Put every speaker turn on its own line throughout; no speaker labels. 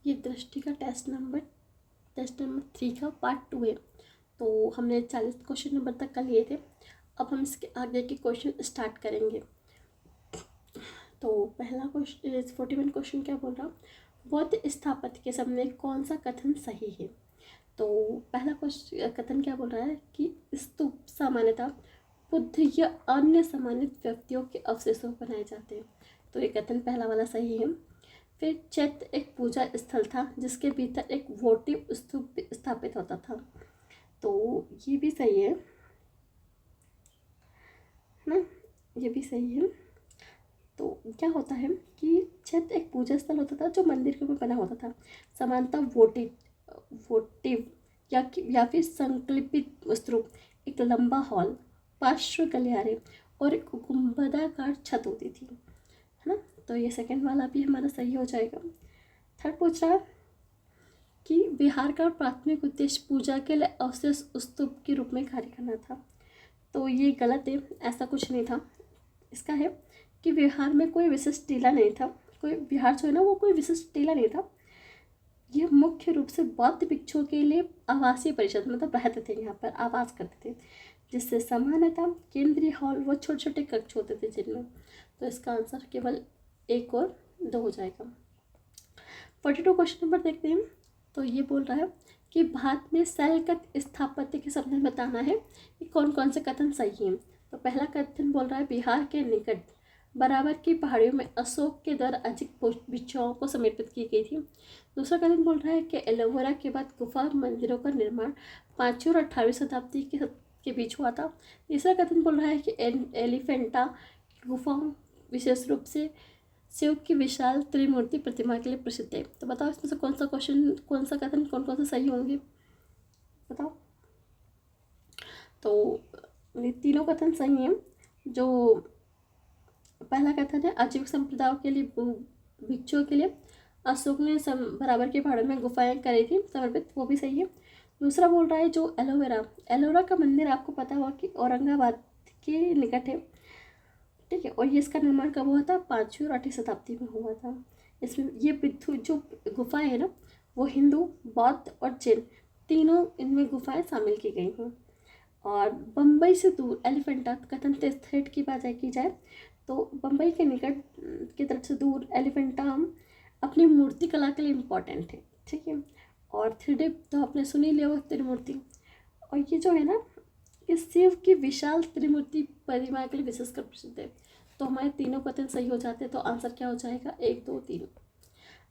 ये दृष्टि का टेस्ट नंबर 3 का पार्ट 2 है। तो हमने 40 क्वेश्चन नंबर तक का लिए थे। अब हम इसके आगे के क्वेश्चन स्टार्ट करेंगे। तो पहला क्वेश्चन 41 क्वेश्चन क्या बोल रहा, बौद्ध स्थापत्य के सामने कौन सा कथन सही है। तो पहला क्वेश्चन कथन क्या बोल रहा है कि स्तूप सामान्यतः बुद्ध या अन्य सम्मानित व्यक्तियों के अवशेषों बनाए जाते हैं। तो ये कथन पहला वाला सही है। फिर चैत्य एक पूजा स्थल था जिसके भीतर एक वोटिव स्तूप स्थापित होता था। तो ये भी सही है ना, ये भी सही है। तो क्या होता है कि चैत्य एक पूजा स्थल होता था जो मंदिर के ऊपर बना होता था। समानता वोटिव या फिर संकल्पित स्तूप, एक लंबा हॉल, पार्श्व गलियारे और एक गुंबदाकार छत होती थी, है ना। तो ये सेकंड वाला भी हमारा सही हो जाएगा। थर्ड पूछ रहा है कि विहार का प्राथमिक उद्देश्य पूजा के लिए अवशेष स्तूप के रूप में कार्य करना था। तो ये गलत है, ऐसा कुछ नहीं था। इसका है कि विहार में कोई विशिष्ट टीला नहीं था, कोई विहार जो है ना वो कोई विशिष्ट टीला नहीं था। यह मुख्य रूप से बौद्ध भिक्षुओं के लिए आवासीय परिषद मतलब रहते थे, यहाँ पर आवास करते थे, जिससे सामान्यतः केंद्रीय हॉल व छोटे छोटे कक्ष होते थे जिनमें। तो इसका आंसर केवल 1 और 2 हो जाएगा। 42 क्वेश्चन नंबर देखते हैं। तो ये बोल रहा है कि भारत में शैलकत स्थापत्य के संबंध में बताना है कि कौन कौन से कथन सही हैं। तो पहला कथन बोल रहा है बिहार के निकट बराबर की पहाड़ियों में अशोक के द्वारा अधिक भिक्षुओं को समर्पित की गई थी। दूसरा कथन बोल रहा है कि एलोवेरा के बाद गुफा मंदिरों का निर्माण 5वीं और 18वीं शताब्दी के बीच हुआ था। तीसरा कथन बोल रहा है कि एलिफेंटा गुफाओं विशेष रूप से शिव की विशाल त्रिमूर्ति प्रतिमा के लिए प्रसिद्ध है। तो बताओ इसमें से कौन सा कथन कौन कौन से सही होंगे, बताओ। तो ये तीनों कथन सही हैं। जो पहला कथन है आजीविक संप्रदायों के लिए भिक्षुओं के लिए अशोक ने बराबर के पहाड़ों में गुफाएं करी थी समर्पित, वो भी सही है। दूसरा बोल रहा है जो एलोवेरा का मंदिर आपको पता होगा कि औरंगाबाद के निकट है, ठीक है। और ये इसका निर्माण कब हुआ था, 5वीं और 8वीं शताब्दी में हुआ था। इसमें ये जो गुफाएं है ना वो हिंदू, बौद्ध और जैन तीनों इनमें गुफाएं शामिल की गई हैं। और बम्बई से दूर एलिफेंटा कथन स्थल की बात की जाए तो बम्बई के निकट की तरफ से दूर एलिफेंटा अपनी मूर्ति कला के लिए इम्पोर्टेंट है, ठीक है। और 3D तो आपने सुन ही लिया वो त्रिमूर्ति। और ये जो है ना कि शिव की विशाल त्रिमूर्ति प्रतिमा के लिए विशेषकर प्रसिद्ध है। तो हमारे तीनों कथन सही हो जाते हैं। तो आंसर क्या हो जाएगा, 1, 2, 3।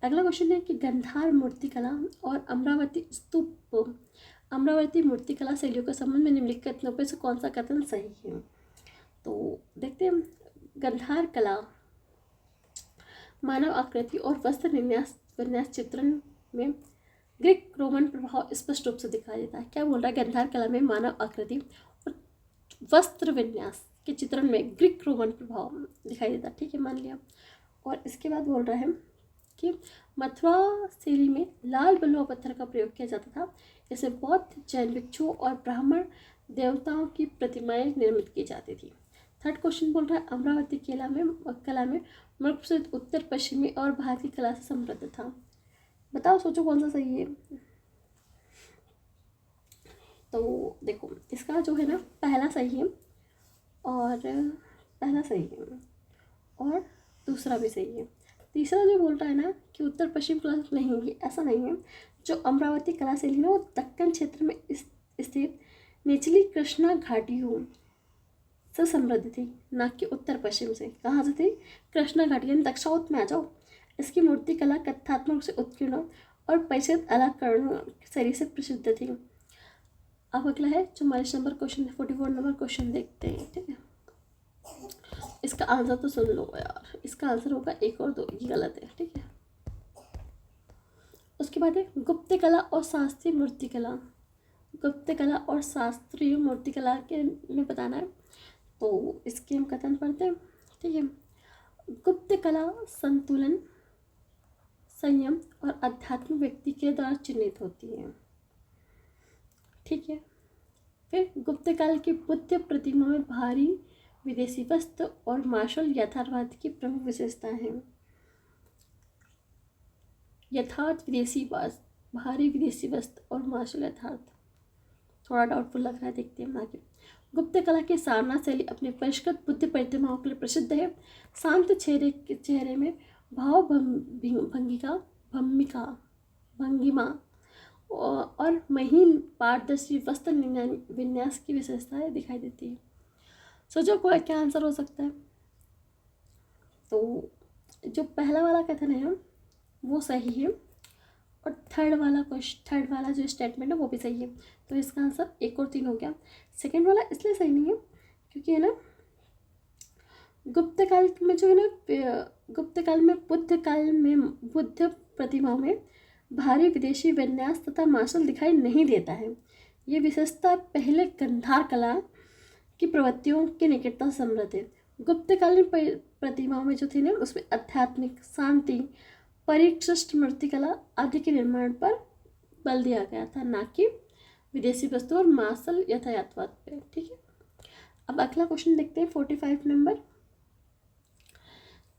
अगला क्वेश्चन है कि गंधार मूर्तिकला और अमरावती मूर्तिकला शैलियों के संबंध में निम्नलिखित कथनों में से कौन सा कथन सही है। तो देखते हैं, गंधार कला मानव आकृति और वस्त्र विन्यास चित्रण में ग्रीक रोमन प्रभाव स्पष्ट रूप से दिखाई देता है। क्या बोल रहा है, गंधार कला में मानव आकृति और वस्त्र विन्यास के चित्रण में ग्रीक रोमन प्रभाव दिखाई देता है, ठीक है, मान लिया। और इसके बाद बोल रहा है कि मथुरा शैली में लाल बलुआ पत्थर का प्रयोग किया जाता था। इसमें बौद्ध, जैन भिक्षुओं और ब्राह्मण देवताओं की प्रतिमाएं निर्मित की जाती थी। थर्ड क्वेश्चन बोल रहा है अमरावती कला में मुख्य से उत्तर पश्चिमी और भारतीय कला से समृद्ध था। बताओ, सोचो कौन सा सही है। तो देखो इसका जो है ना पहला सही है और दूसरा भी सही है। तीसरा जो बोल रहा है ना कि उत्तर पश्चिम कला नहीं, ये ऐसा नहीं है। जो अमरावती कला शैली ना वो दक्कन क्षेत्र में स्थित निचली कृष्णा घाटियों से समृद्ध थी, ना कि उत्तर पश्चिम से। कहाँ से थी, कृष्णा घाटी यानी दक्षिणाउत में आ जाओ। इसकी मूर्ति कला कथात्मक से उत्कीर्ण और परिचित अलंकरण शैली से प्रसिद्ध थी। अब अगला है 44 नंबर क्वेश्चन, 44 नंबर क्वेश्चन देखते हैं, ठीक है। इसका आंसर तो सुन लो यार, इसका आंसर होगा 1 और 2, ये गलत है, ठीक है। उसके बाद है गुप्त कला और शास्त्रीय मूर्तिकला। गुप्त कला और शास्त्रीय मूर्तिकला के में बताना है। तो इसके हम कथन पढ़ते हैं, ठीक है। गुप्त कला संतुलन, संयम और अध्यात्म व्यक्ति के द्वारा चिन्हित होती है, ठीक है। फिर गुप्त काल की बुद्ध प्रतिमा में भारी विदेशी वस्त्र और मार्शल यथार्थवाद की प्रमुख विशेषता है। यथार्थ विदेशी वस्त्र, भारी विदेशी वस्त्र और मार्शल यथार्थ। थोड़ा डाउटफुल लग रहा है, देखते हैं आगे। गुप्त कला की सारनाथ शैली अपने परिष्कृत बुद्ध प्रतिमाओं के लिए प्रसिद्ध है। शांत चेहरे के चेहरे में भाव भंगिमा और महीन पारदर्शी वस्त्र विन्यास की विशेषताएं दिखाई देती है। सोचो कोई क्या आंसर हो सकता है। तो जो पहला वाला कथन है वो सही है, और थर्ड वाला जो स्टेटमेंट है वो भी सही है। तो इसका आंसर 1 और 3 हो गया। सेकंड वाला इसलिए सही नहीं है क्योंकि है ना, गुप्त काल में जो है ना, गुप्त काल में बुद्ध प्रतिमाओं में भारी विदेशी विन्यास तथा मार्शल दिखाई नहीं देता है। ये विशेषता पहले गंधार कला की प्रवृत्तियों के निकटता समृद्ध है। गुप्तकालीन प्रतिमाओं में जो थी ना, उसमें आध्यात्मिक शांति, परिष्कृत मूर्तिकला आदि के निर्माण पर बल दिया गया था, ना कि विदेशी वस्तु और मार्शल यातायातवाद पे। ठीक है, अब अगला क्वेश्चन देखते हैं 45 नंबर।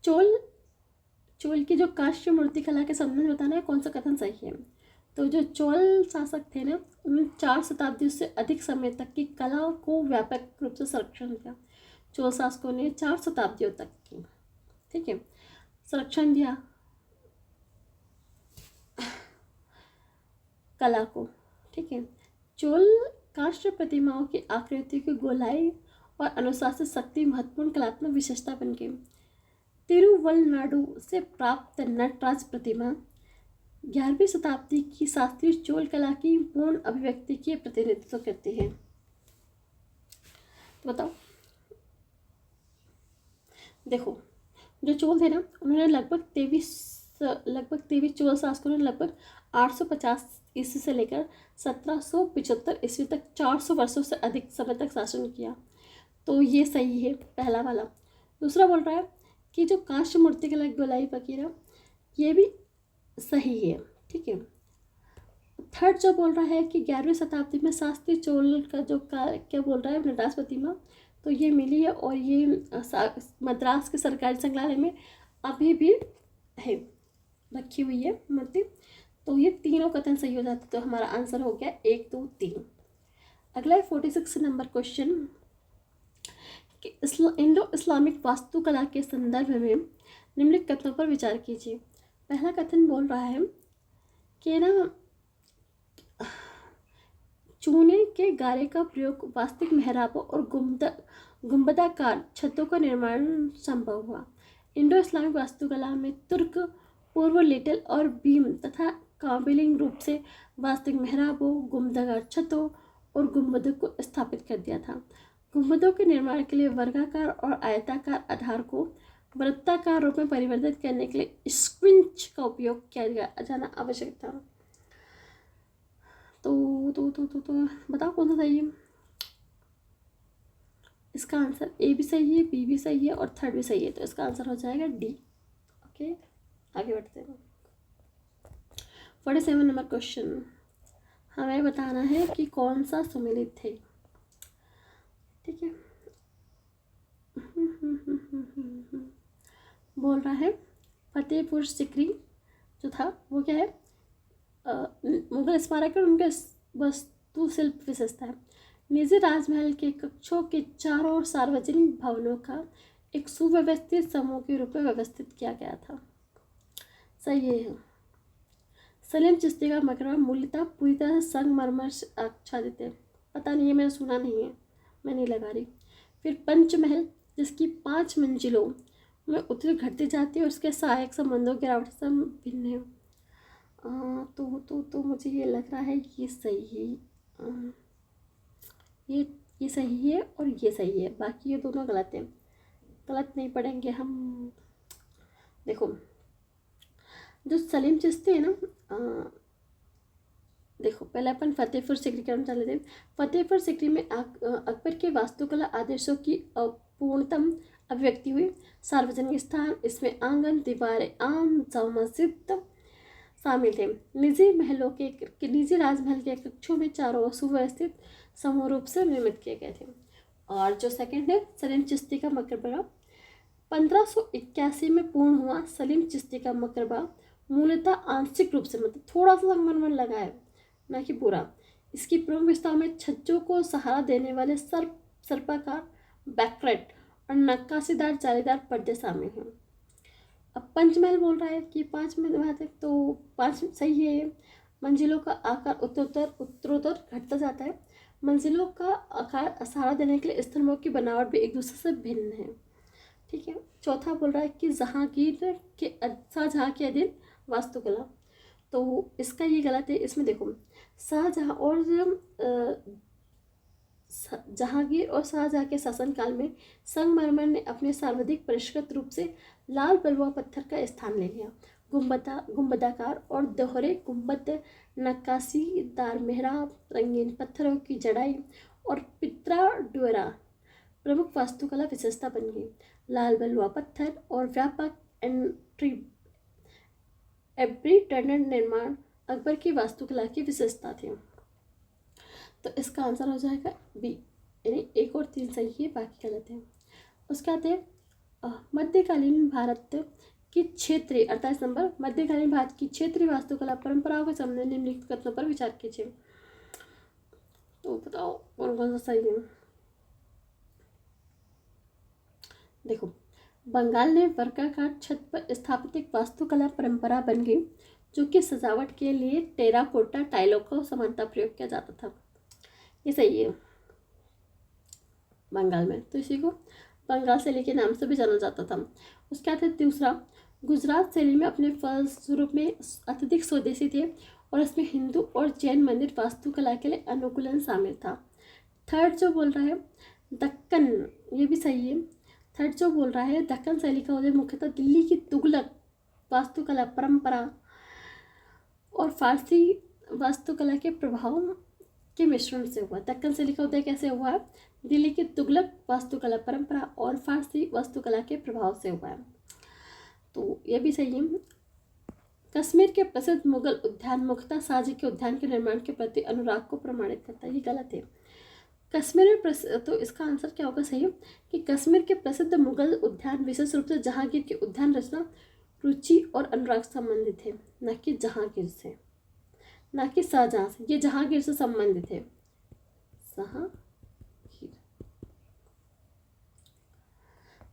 चोल की जो काष्ठ मूर्तिकला के संबंध में बताना है कौन सा कथन सही है। तो जो चोल शासक थे ना, उन्होंने 4 शताब्दियों से अधिक समय तक की कला को व्यापक रूप से संरक्षण किया। चोल शासकों ने 4 शताब्दियों तक की, ठीक है, संरक्षण दिया कला को। ठीक है, चोल काष्ठ प्रतिमाओं की आकृति की गोलाई और अनुशासित शक्ति महत्वपूर्ण कलात्मक विशेषता बन गई। तिरुवलनाडु से प्राप्त नटराज प्रतिमा 11वीं शताब्दी की शास्त्रीय चोल कला की पूर्ण अभिव्यक्ति की प्रतिनिधित्व करती है। तो बताओ, देखो जो चोल थे ना, उन्होंने लगभग 23 चोल शासकों ने लगभग 850 ईस्वी से लेकर 1775 ईस्वी तक 400 वर्षों से अधिक समय तक शासन किया। तो ये सही है पहला वाला। दूसरा बोल रहा है कि जो काष्ठ मूर्तिकला गोलाई फकीरा, ये भी सही है। ठीक है, थर्ड जो बोल रहा है कि 11वीं शताब्दी में शास्त्रीय चोल का जो क्या बोल रहा है नटराज प्रतिमा, तो ये मिली है और ये मद्रास के सरकारी संग्रहालय में अभी भी है, रखी हुई है मूर्ति। तो ये तीनों कथन सही हो जाते, तो हमारा आंसर हो गया 1, 2, 3। अगला है 46 नंबर क्वेश्चन कि इंडो इस्लामिक वास्तुकला के संदर्भ में निम्नलिखित कथनों पर विचार कीजिए। पहला कथन बोल रहा है कि ना, चूने के गारे का प्रयोग वास्तविक मेहराबों और गुंबदाकार छतों का निर्माण संभव हुआ। इंडो इस्लामिक वास्तुकला में तुर्क पूर्व लिटल और बीम तथा काबिलिंग रूप से वास्तविक मेहराबों, गुंबदाकार छतों और गुंबदों को स्थापित कर दिया था। गुंबदों के निर्माण के लिए वर्गाकार और आयताकार आधार को वृत्ताकार रूप में परिवर्तित करने के लिए स्क्विंच का उपयोग किया जाना आवश्यक था। तो बताओ कौन सा सही है। इसका आंसर ए भी सही है, बी भी सही है और थर्ड भी सही है। तो इसका आंसर हो जाएगा डी। ओके, आगे बढ़ते हैं। 47 नंबर क्वेश्चन, हमें बताना है कि कौन सा सुमेलित है। ठीक है, बोल रहा है फतेहपुर सिकरी जो था वो क्या है, मुगल स्मारक और उनके वास्तुशिल्प विशेषता है। निजी राजमहल के कक्षों के चारों ओर सार्वजनिक भवनों का एक सुव्यवस्थित समूह के रूप में व्यवस्थित किया गया था। सही है। सलीम चिश्ती का मकबरा मूलतः पूरी तरह संगमरमर से आच्छादित है। पता नहीं है, मैंने सुना नहीं है, मैं नहीं लगा रही। फिर पंचमहल जिसकी 5 मंजिलों में उतरी घटती जाती है, उसके सहायक संबंधों की गिरावट से भिन्न है। तो मुझे ये लग रहा है ये सही है, ये सही है और ये सही है, बाकी ये दोनों गलत हैं। गलत नहीं पढ़ेंगे हम। देखो जो सलीम चिश्ती है ना, देखो पहले अपन फतेहपुर सिकरी के अनुसार लेते हैं। फतेहपुर सिकरी में अकबर के वास्तुकला आदर्शों की पूर्णतम अभिव्यक्ति हुई। सार्वजनिक स्थान, इसमें आंगन, दीवारें, आम जामा मस्जिद शामिल थे। निजी राजमहल के कक्षों में चारों ओर सुव्यवस्थित समूह रूप से निर्मित किए गए थे। और जो सेकंड है सलीम चिश्ती का मकबरा, 1581 में पूर्ण हुआ। सलीम चिश्ती का मकबरा मूलतः आंशिक रूप से, मतलब थोड़ा सा संगमरमर लगा है, ना कि पूरा। इसकी प्रमुख विशेषताओं में छज्जों को सहारा देने वाले सर्पाकार बैकरेट और नक्काशीदार जालीदार पर्दे शामिल हैं। अब पंचमहल बोल रहा है कि 5 में बात है, तो 5 सही है। मंजिलों का आकार उत्तरोत्तर घटता जाता है। मंजिलों का आकार सहारा देने के लिए स्तंभों की बनावट भी एक दूसरे से भिन्न है। ठीक है। चौथा बोल रहा है कि शाहजहाँ के अधीन वास्तुकला, तो इसका ये गलत है। इसमें देखो, शाहजहाँ और जहांगीर और शाहजहाँ के शासनकाल में संगमरमर ने अपने सर्वाधिक परिष्कृत रूप से लाल बलुआ पत्थर का स्थान ले लिया। गुंबदाकार और दोहरे गुंबद, नक्काशीदार मेहराब, रंगीन पत्थरों की जड़ाई और पित्रा ड्योरा प्रमुख वास्तुकला विशेषता बन गई। लाल बलुआ पत्थर और व्यापक एवरी टर्नर निर्माण अकबर की वास्तुकला की विशेषता थी। तो इसका आंसर हो जाएगा बी, यानी 1 और 3 सही है, बाकी गलत है। उसके बाद है मध्यकालीन भारत की क्षेत्रीय 48 नंबर, मध्यकालीन भारत की क्षेत्रीय वास्तुकला परंपराओं के संबंध में निम्नलिखित कथनों पर विचार कीजिए। तो बताओ कौन कौन सा सही है। देखो, बंगाल ने वर्गाकार छत पर स्थापित एक वास्तुकला परंपरा बन गई, जो कि सजावट के लिए टेराकोटा टाइलों का समानता प्रयोग किया जाता था। ये सही है बंगाल में, तो इसी को बंगाल शैली के नाम से भी जाना जाता था। उसके बाद दूसरा, गुजरात शैली में अपने फलस्वरूप में अत्यधिक स्वदेशी थे और इसमें हिंदू और जैन मंदिर वास्तुकला के लिए अनुकूलन शामिल था। थर्ड जो बोल रहा है दक्कन, ये भी सही है। थर्ड जो बोल रहा है दक्कन शैली का उदय मुख्यतः दिल्ली की तुगलक वास्तुकला परंपरा और फारसी वास्तुकला के प्रभाव के मिश्रण से हुआ। दक्कन शैली का उदय कैसे हुआ है? दिल्ली की तुगलक वास्तुकला परंपरा और फारसी वास्तुकला के प्रभाव से हुआ है, तो यह भी सही है। कश्मीर के प्रसिद्ध मुगल उद्यान मुख्यतः शाहजी के उद्यान के निर्माण के प्रति अनुराग को प्रमाणित करता है, ये गलत है। कश्मीर में तो इसका आंसर क्या होगा सही है कि कश्मीर के प्रसिद्ध मुगल उद्यान विशेष रूप से जहांगीर के उद्यान रचना रुचि और अनुराग संबंधित है, न कि जहांगीर से, ना कि शाहजहां से। ये जहांगीर से संबंधित है, जहांगीर।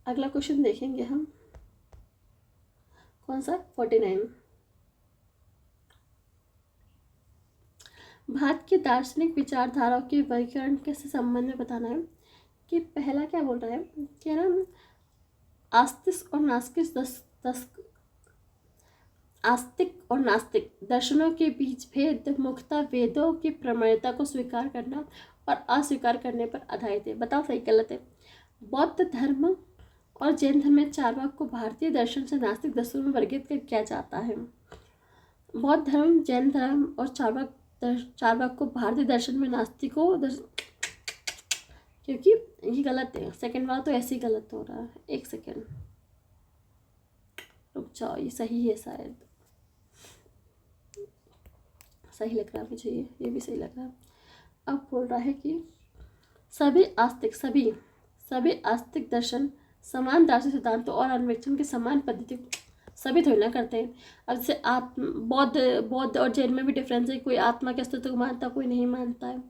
अगला क्वेश्चन देखेंगे हम, कौन सा 49। भारत की दार्शनिक विचारधाराओं के वर्गीकरण के संबंध में बताना है कि पहला क्या बोल रहा है कि ना आस्तिक और नास्तिक दर्शनों के बीच भेद मुख्यतः वेदों की प्रमाणिकता को स्वीकार करना और अस्वीकार करने पर आधारित है। बताओ सही गलत है। बौद्ध धर्म और जैन धर्म में चार्वाक को भारतीय दर्शन से नास्तिक दर्शनों में वर्गीकृत किया जाता है। बौद्ध धर्म, जैन धर्म और चार्वाक को भारतीय दर्शन में नास्तिकों क्योंकि ये गलत है। सेकंड वाला तो ऐसे ही गलत हो रहा है, 1 सेकंड रुक जाओ, ये सही है शायद, सही लग रहा है मुझे, ये भी सही लग रहा है। अब बोल रहा है कि सभी आस्तिक दर्शन समान दार्शनिक सिद्धांतों और अन्वेषण की समान पद्धति सभी थोड़ी ना करते हैं। अब जैसे बौद्ध और जैन में भी डिफरेंस है, कोई आत्मा के अस्तित्व को मानता, कोई नहीं मानता है।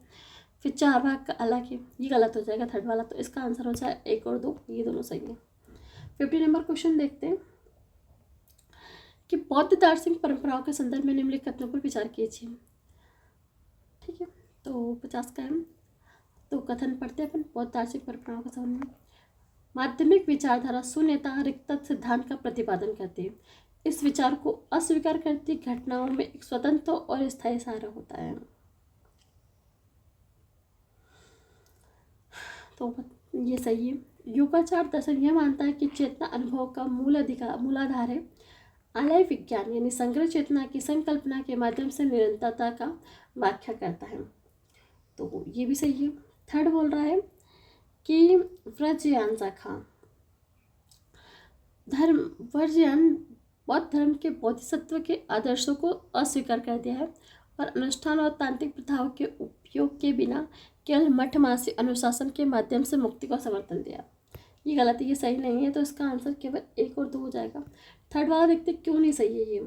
फिर चार्वाक का अलग है, ये गलत हो जाएगा थर्ड वाला, तो इसका आंसर हो जाए 1 और 2, ये दोनों सही है। 50 नंबर क्वेश्चन देखते हैं कि बौद्ध दार्शनिक परंपराओं के संदर्भ में निम्नलिखित कथनों पर विचार कीजिए। ठीक है, तो 50 का है, तो कथन पढ़ते हैं अपन बौद्ध दार्शनिक परंपराओं के संबंध में। माध्यमिक विचारधारा शून्यता रिक्तता सिद्धांत का प्रतिपादन करती है। इस विचार को अस्वीकार करती घटनाओं में एक स्वतंत्र और स्थायी सहारा होता है। तो ये सही है। योगाचार दर्शन यह मानता है कि चेतना अनुभव का मूलाधार है। आलय विज्ञान यानी संग्रह चेतना की संकल्पना के माध्यम से निरंतरता का व्याख्या करता है, तो ये भी सही है। थर्ड बोल रहा है कि व्रजयान शाखा वर्जयान बौद्ध धर्म के बोधिसत्व के आदर्शों को अस्वीकार कर दिया है और अनुष्ठान और तांत्रिक प्रथाओं के उपयोग के बिना केवल मठमासी अनुशासन के माध्यम से मुक्ति को समर्थन दिया। ये गलत है, ये सही नहीं है, तो इसका आंसर केवल 1 और 2 हो जाएगा। थर्ड वाला देखते क्यों नहीं सही है ये।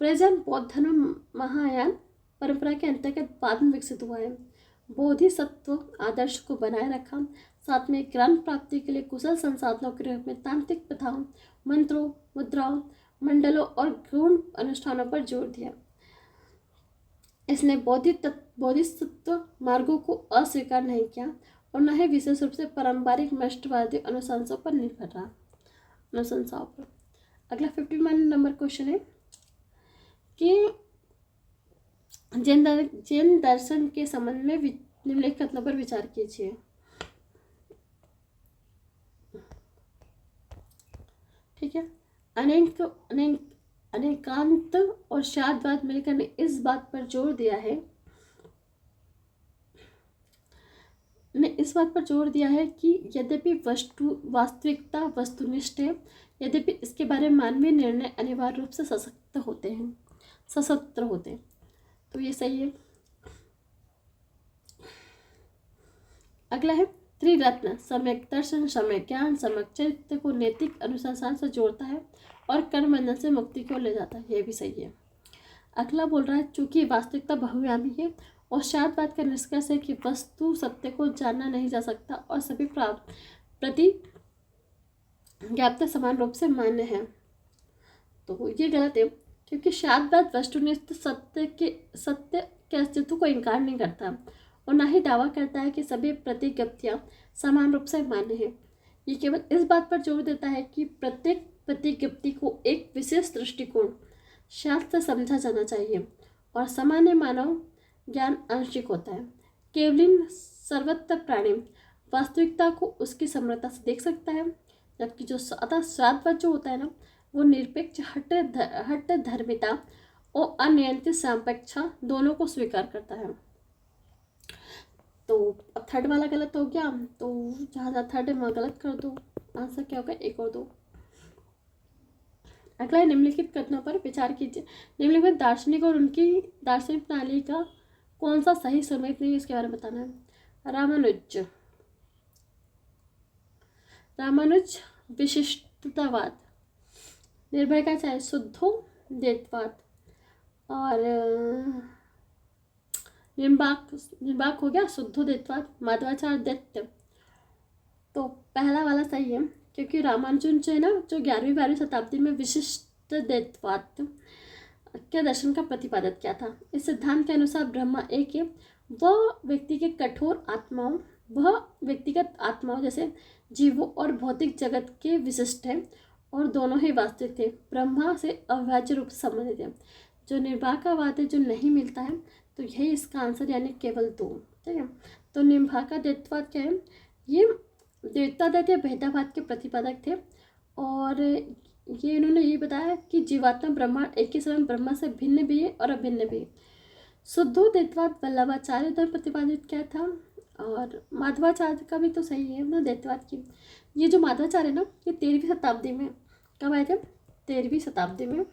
प्रजन बौद्ध धर्म महायान परंपरा के अंतर्गत बाद में विकसित हुआ है। बोधिसत्व आदर्श को बनाए रखा, साथ में ज्ञान प्राप्ति के लिए कुशल संसाधनों के रूप में तांत्रिक प्रथाओं, मंत्रों, मुद्राओं, मंडलों और गौण अनुष्ठानों पर जोर दिया। इसने बोधिसत्व मार्गों को अस्वीकार नहीं किया और न ही विशेष रूप से पारंपरिक नष्टवादी अनुशंसाओं पर निर्भर रहा। अनुशंसाओं पर अगला 51 नंबर क्वेश्चन है कि जैन दर्शन के संबंध में निम्नलिखित कथनों पर विचार कीजिए। ठीक है, अनेकांत और शादवाद मिलकर ने इस बात पर जोर दिया है कि यद्यपि वास्तविकता वस्तुनिष्ठ है, यद्यपि इसके बारे में मानवीय निर्णय अनिवार्य रूप से सशक्त होते हैं। तो ये सही है। अगला है त्रिरत्न सम्यक दर्शन, सम्यक ज्ञान, सम्यक चरित्र को नैतिक अनुशासन से जोड़ता है और कर्म बंधन से मुक्ति की ओर ले जाता है। ये भी सही है। अगला बोल रहा है चूंकि वास्तविकता बहुआयामी है और शादवाद का निष्कर्ष है कि वस्तु सत्य को जानना नहीं जा सकता और सभी प्रति ज्ञापता समान रूप से मान्य है। तो ये गलत है, क्योंकि शादवाद वस्तुनिष्ठ सत्य के अस्तित्व को इनकार नहीं करता और न ही दावा करता है कि सभी प्रतिज्ञप्तियां समान रूप से मान्य है। ये केवल इस बात पर जोर देता है कि प्रत्येक प्रतिज्ञप्ति को एक विशेष दृष्टिकोण शास्त्र समझा जाना चाहिए और सामान्य मानव ज्ञान आंशिक होता है। केवलिन सर्वत्र प्राणी वास्तविकता को उसकी समृद्धता से देख सकता है, जबकि जो शादवाद जो होता है ना, वो निरपेक्ष हट धर्मिता और अनियंत्रित सापेक्षा दोनों को स्वीकार करता है। तो अब थर्ड वाला गलत हो गया, तो जहाँ थर्ड है वहाँ गलत कर दो। आंसर क्या होगा, एक और दो। अगला निम्नलिखित कथनों पर विचार कीजिए। निम्नलिखित दार्शनिक और उनकी दार्शनिक प्रणाली का कौन सा सही सुमेलित नहीं, इसके बारे में बताना है। रामानुज विशिष्टतावाद, निर्भयताचार्य शुद्धोद्वैतवाद और निर्वाक हो गया शुद्धोद्वैतवाद, माधवाचार्य दैत्य। तो पहला वाला सही है, क्योंकि रामानुजन जो है ना, जो 11वीं-12वीं शताब्दी में विशिष्टद्वैतवाद के दर्शन का प्रतिपादन किया था। इस सिद्धांत के अनुसार ब्रह्मा एक है, वह व्यक्तिगत आत्माओं जैसे जीवों और भौतिक जगत के विशिष्ट है और दोनों ही वास्तविक थे, ब्रह्मा से अविभाज्य रूप से संबंधित है। जो निर्वाकावाद है, जो नहीं मिलता है, तो यही इसका आंसर, यानी केवल 2। ठीक है, तो निर्वाकाद्वैतवाद क्या है, ये द्वैताद्वैत या भेदाभाद के प्रतिपादक थे और ये इन्होंने ये बताया कि जीवात्मा ब्रह्मांड एक ही समय ब्रह्मा से भिन्न भी है और अभिन्न भी है। शुद्धोद्वैतवाद वल्लभाचार्य द्वारा प्रतिपादित किया था और माधवाचार्य का भी तो सही है ना, द्वैतवाद की। ये जो माधवाचार्य है ना, ये 13वीं शताब्दी में कब आए थे, 13वीं शताब्दी में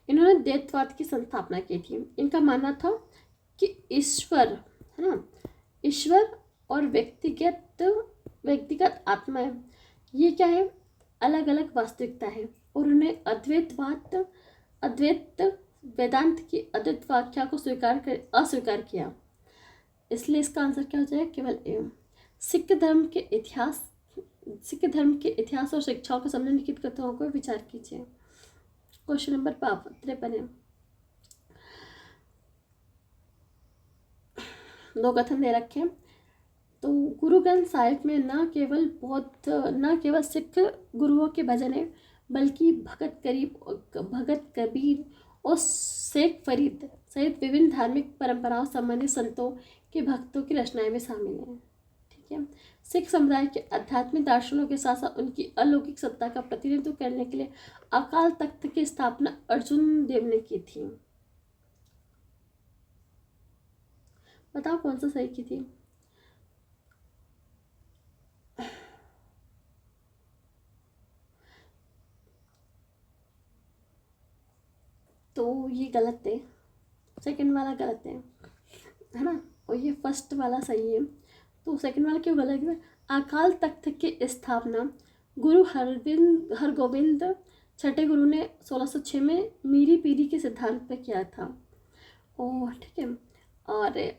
इन्होंने द्वैतवाद की स्थापना की थी। इनका मानना था कि ईश्वर है ना, ईश्वर और व्यक्तिगत आत्मा है, ये क्या है, अलग अलग वास्तविकता है। और उन्हें अद्वैत वेदांत की अद्वैत व्याख्या को अस्वीकार किया। इसलिए इसका आंसर क्या हो जाएगा, केवल ए। सिख धर्म के इतिहास और शिक्षाओं के संबंध लिखित कथनों को विचार कीजिए। क्वेश्चन नंबर 53 है। 2 कथन दे रखे हैं। तो गुरु ग्रंथ साहिब में न केवल सिख गुरुओं के भजन है, बल्कि भगत कबीर और शेख फरीद सहित विभिन्न धार्मिक परंपराओं संबंधित संतों के भक्तों की रचनाएं भी शामिल हैं। ठीक है, सिख समुदाय के आध्यात्मिक दर्शनों के साथ साथ उनकी अलौकिक सत्ता का प्रतिनिधित्व करने के लिए अकाल तख्त की स्थापना अर्जुन देव ने की थी। बताओ कौन सा सही की थी। तो ये गलत है, सेकंड वाला गलत है ना, और ये फर्स्ट वाला सही है। तो सेकंड वाला क्यों गलत है, अकाल तख्त की स्थापना गुरु हरगोविंद छठे गुरु ने 1606 में मीरी पीरी के सिद्धांत पे किया था। और ठीक है, और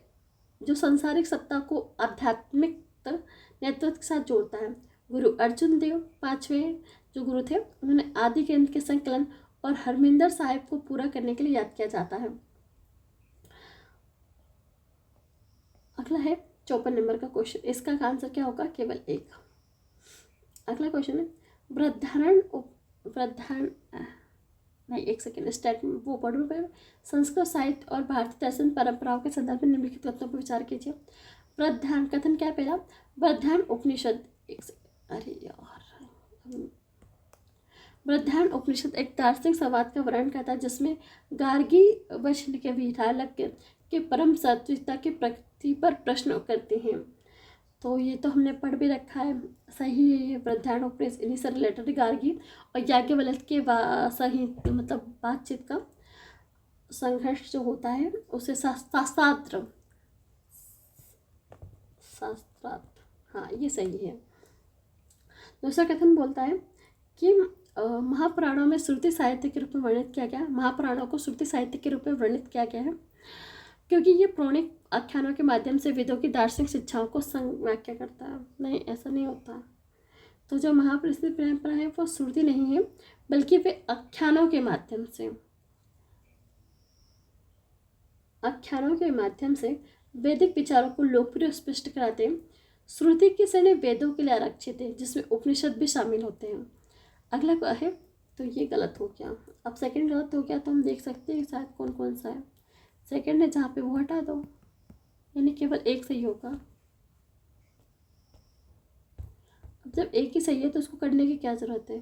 जो सांसारिक सत्ता को आध्यात्मिक नेतृत्व के साथ जोड़ता है। गुरु अर्जुन देव पांचवें जो गुरु थे, उन्होंने आदि ग्रंथ के संकलन और हरमिंदर साहिब को पूरा करने के लिए याद किया जाता है। अगला है 54 नंबर का क्वेश्चन, इसका आंसर क्या होगा? केवल एक। अगला क्वेश्चन है नहीं, एक सेकेंड, स्टेटमेंट वो पढ़ूँ पे। संस्कृत साहित्य और भारतीय दर्शन परंपराओं के संदर्भ में निम्नलिखित कथनों पर विचार कीजिए। वृद्धान कथन क्या है पहला? वृद्धान उपनिषद वृद्धान उपनिषद एक दार्शनिक संवाद का वर्णन करता है जिसमें गार्गी वचन के विधायक के परम सत्वता की प्रकृति पर प्रश्न करते हैं। तो ये तो हमने पढ़ भी रखा है, सही है। वृद्धान उपनिषद इन्हीं से रिलेटेड गार्गी और याज्ञवल्क्य के सही मतलब बातचीत का संघर्ष जो होता है उसे शास्त्रार्थ, हाँ ये सही है। दूसरा कथन बोलता है कि महापुराणों में श्रुति साहित्य के रूप में वर्णित किया गया। महापुराणों को श्रुति साहित्य के रूप में वर्णित किया गया है क्योंकि ये पौराणिक आख्यानों के माध्यम से वेदों की दार्शनिक शिक्षाओं को व्याख्या करता है। नहीं, ऐसा नहीं होता। तो जो महापुरुषों की परंपरा है वो श्रुति नहीं है, बल्कि वे आख्यानों के माध्यम से वैदिक विचारों को लोकप्रिय और स्पष्ट कराते हैं। श्रुति की श्रेणी वेदों के लिए आरक्षित है, जिसमें उपनिषद भी शामिल होते हैं। अगला है, तो ये गलत हो गया। अब सेकंड गलत हो गया, तो हम देख सकते हैं शायद कौन कौन सा है। सेकंड है जहाँ पे वो हटा दो, यानी केवल एक सही होगा। अब जब एक ही सही है तो उसको करने की क्या ज़रूरत है?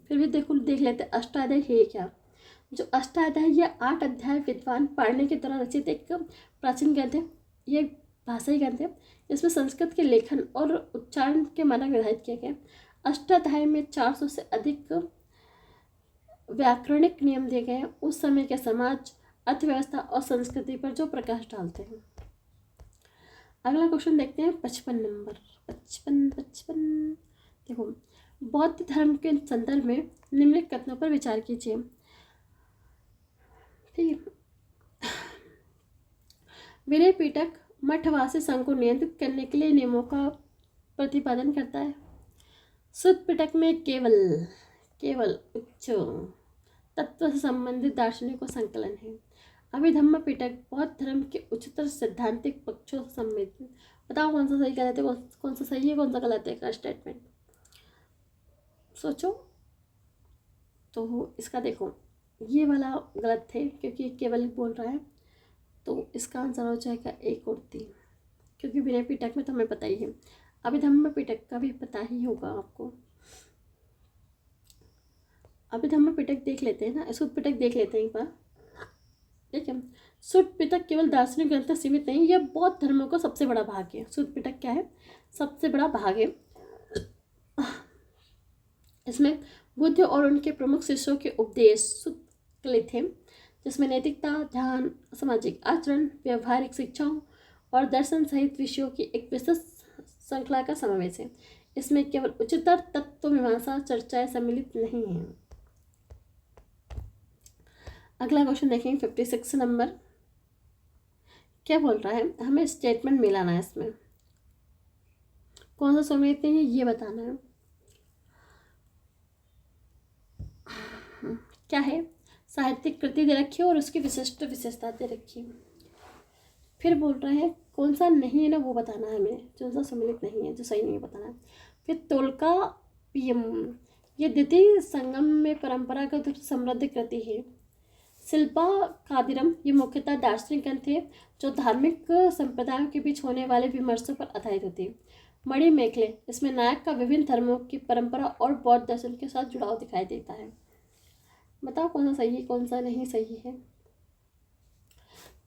फिर भी देख लेते अष्टाध्यायी है क्या। जो अष्टाध्यायी या 8 अध्याय विद्वान पाणिनि के द्वारा रचित एक प्राचीन ग्रंथ है। ये भाषाई ग्रंथ है। इसमें संस्कृत के लेखन और उच्चारण के मानक निर्धारित किए गए। अष्टाध्यायी में 400 से अधिक व्याकरणिक नियम दिए गए हैं, उस समय के समाज, अर्थव्यवस्था और संस्कृति पर जो प्रकाश डालते हैं। अगला क्वेश्चन देखते हैं 55 नंबर। 55 देखो, बौद्ध धर्म के संदर्भ में निम्नलिखित कथनों पर विचार कीजिए। ठीक है, विनय पिटक मठवासी संघ को नियंत्रित करने के लिए नियमों का प्रतिपादन करता है। सुत्त पिटक में केवल उच्च तत्व से संबंधित दार्शनिकों का संकलन है। अभिधम्म पिटक बौद्ध धर्म के उच्चतर सैद्धांतिक पक्षों से संबंधित। बताओ कौन सा सही गलत है, कौन सा सही है कौन सा गलत है का स्टेटमेंट सोचो। तो इसका देखो, ये वाला गलत है क्योंकि केवल बोल रहा है, तो इसका आंसर हो जाएगा 1 और 3, क्योंकि विनय पिटक में तो हमें पता ही है। अभिधम्म पिटक का भी पता ही होगा आपको। अभिधम्म पिटक देख लेते हैं ना, सुत्त पिटक देख लेते हैं एक बार। ठीक है, सुत्त पिटक केवल दार्शनिक ग्रंथ तक सीमित नहीं, यह बौद्ध धर्मों का सबसे बड़ा भाग है। सुत्त पिटक क्या है? सबसे बड़ा भाग है। इसमें बुद्ध और उनके प्रमुख शिष्यों के उपदेश सुत्त हैं, जिसमें नैतिकता, ध्यान, सामाजिक आचरण, व्यवहारिक शिक्षाओं और दर्शन सहित विषयों की एक विस्तृत श्रृंखला का समावेश है। इसमें केवल उच्चतर तत्व मीमांसा चर्चाएं सम्मिलित नहीं हैं। अगला क्वेश्चन देखेंगे 56 नंबर। क्या बोल रहा है? हमें स्टेटमेंट मिलाना है, इसमें कौन सा सम्मिलित नहीं है ये बताना है। क्या है? साहित्यिक कृति दे रखी है और उसकी विशेषता दे रखी है। फिर बोल रहे हैं कौन सा नहीं है ना वो बताना है हमें, जो सा सम्मिलित नहीं है, जो सही नहीं बताना है। फिर तोलका पीएम, ये द्वितीय संगम में परंपरागत रूप से समृद्ध कृति है। शिल्पा कादिरम, ये मुख्यतः दार्शनिक ग्रंथ है जो धार्मिक संप्रदायों के बीच होने वाले विमर्शों पर आधारित होती है। मणि मेखले, इसमें नायक का विभिन्न धर्मों की परंपरा और बौद्ध दर्शन के साथ जुड़ाव दिखाई देता है। बताओ कौन सा सही है कौन सा नहीं सही है।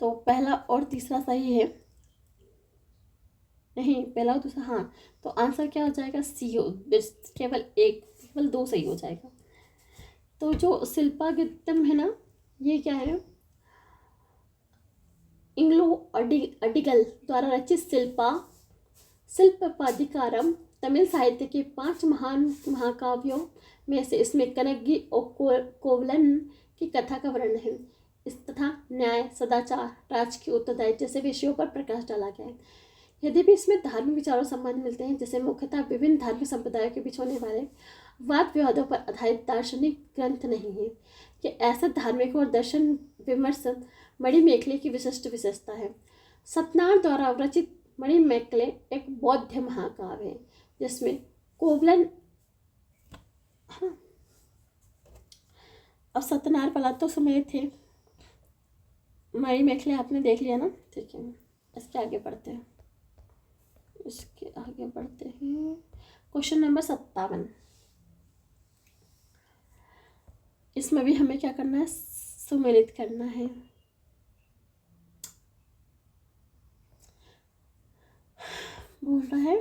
तो पहला और तीसरा सही है, नहीं पहला और दूसरा, हाँ। तो आंसर क्या हो जाएगा? सी हो, केवल 2 सही हो जाएगा। तो जो शिल्पा गित्तम है ना, ये क्या है? इंग्लो अडिगल द्वारा रचित शिल्पाधिकारम तमिल साहित्य के 5 महान महाकाव्यों में से इसमें कनग्गी और कोवलन की कथा का वर्णन है। इस तथा न्याय, सदाचार, राजकीय उत्तरदायित्व जैसे विषयों पर प्रकाश डाला गया है। यद्यपि इसमें धार्मिक विचारों संबंध मिलते हैं, जैसे मुख्यतः विभिन्न धार्मिक संप्रदायों के बीच होने वाले वाद विवादों पर आधारित दार्शनिक ग्रंथ नहीं है। कि ऐसा धार्मिक और दर्शन विमर्श मणिमेखले की विशिष्ट विशेषता है। सतनार द्वारा रचित मणिमेखले एक बौद्ध महाकाव्य है, जिसमें कोवलन, हाँ, अब सत्यनारायण पला तो सुने थे, मणिमेखले आपने देख लिया ना, ठीक है। इसके आगे बढ़ते हैं, क्वेश्चन नंबर 57। इसमें भी हमें क्या करना है, सुमेलित करना है। बोल रहा है,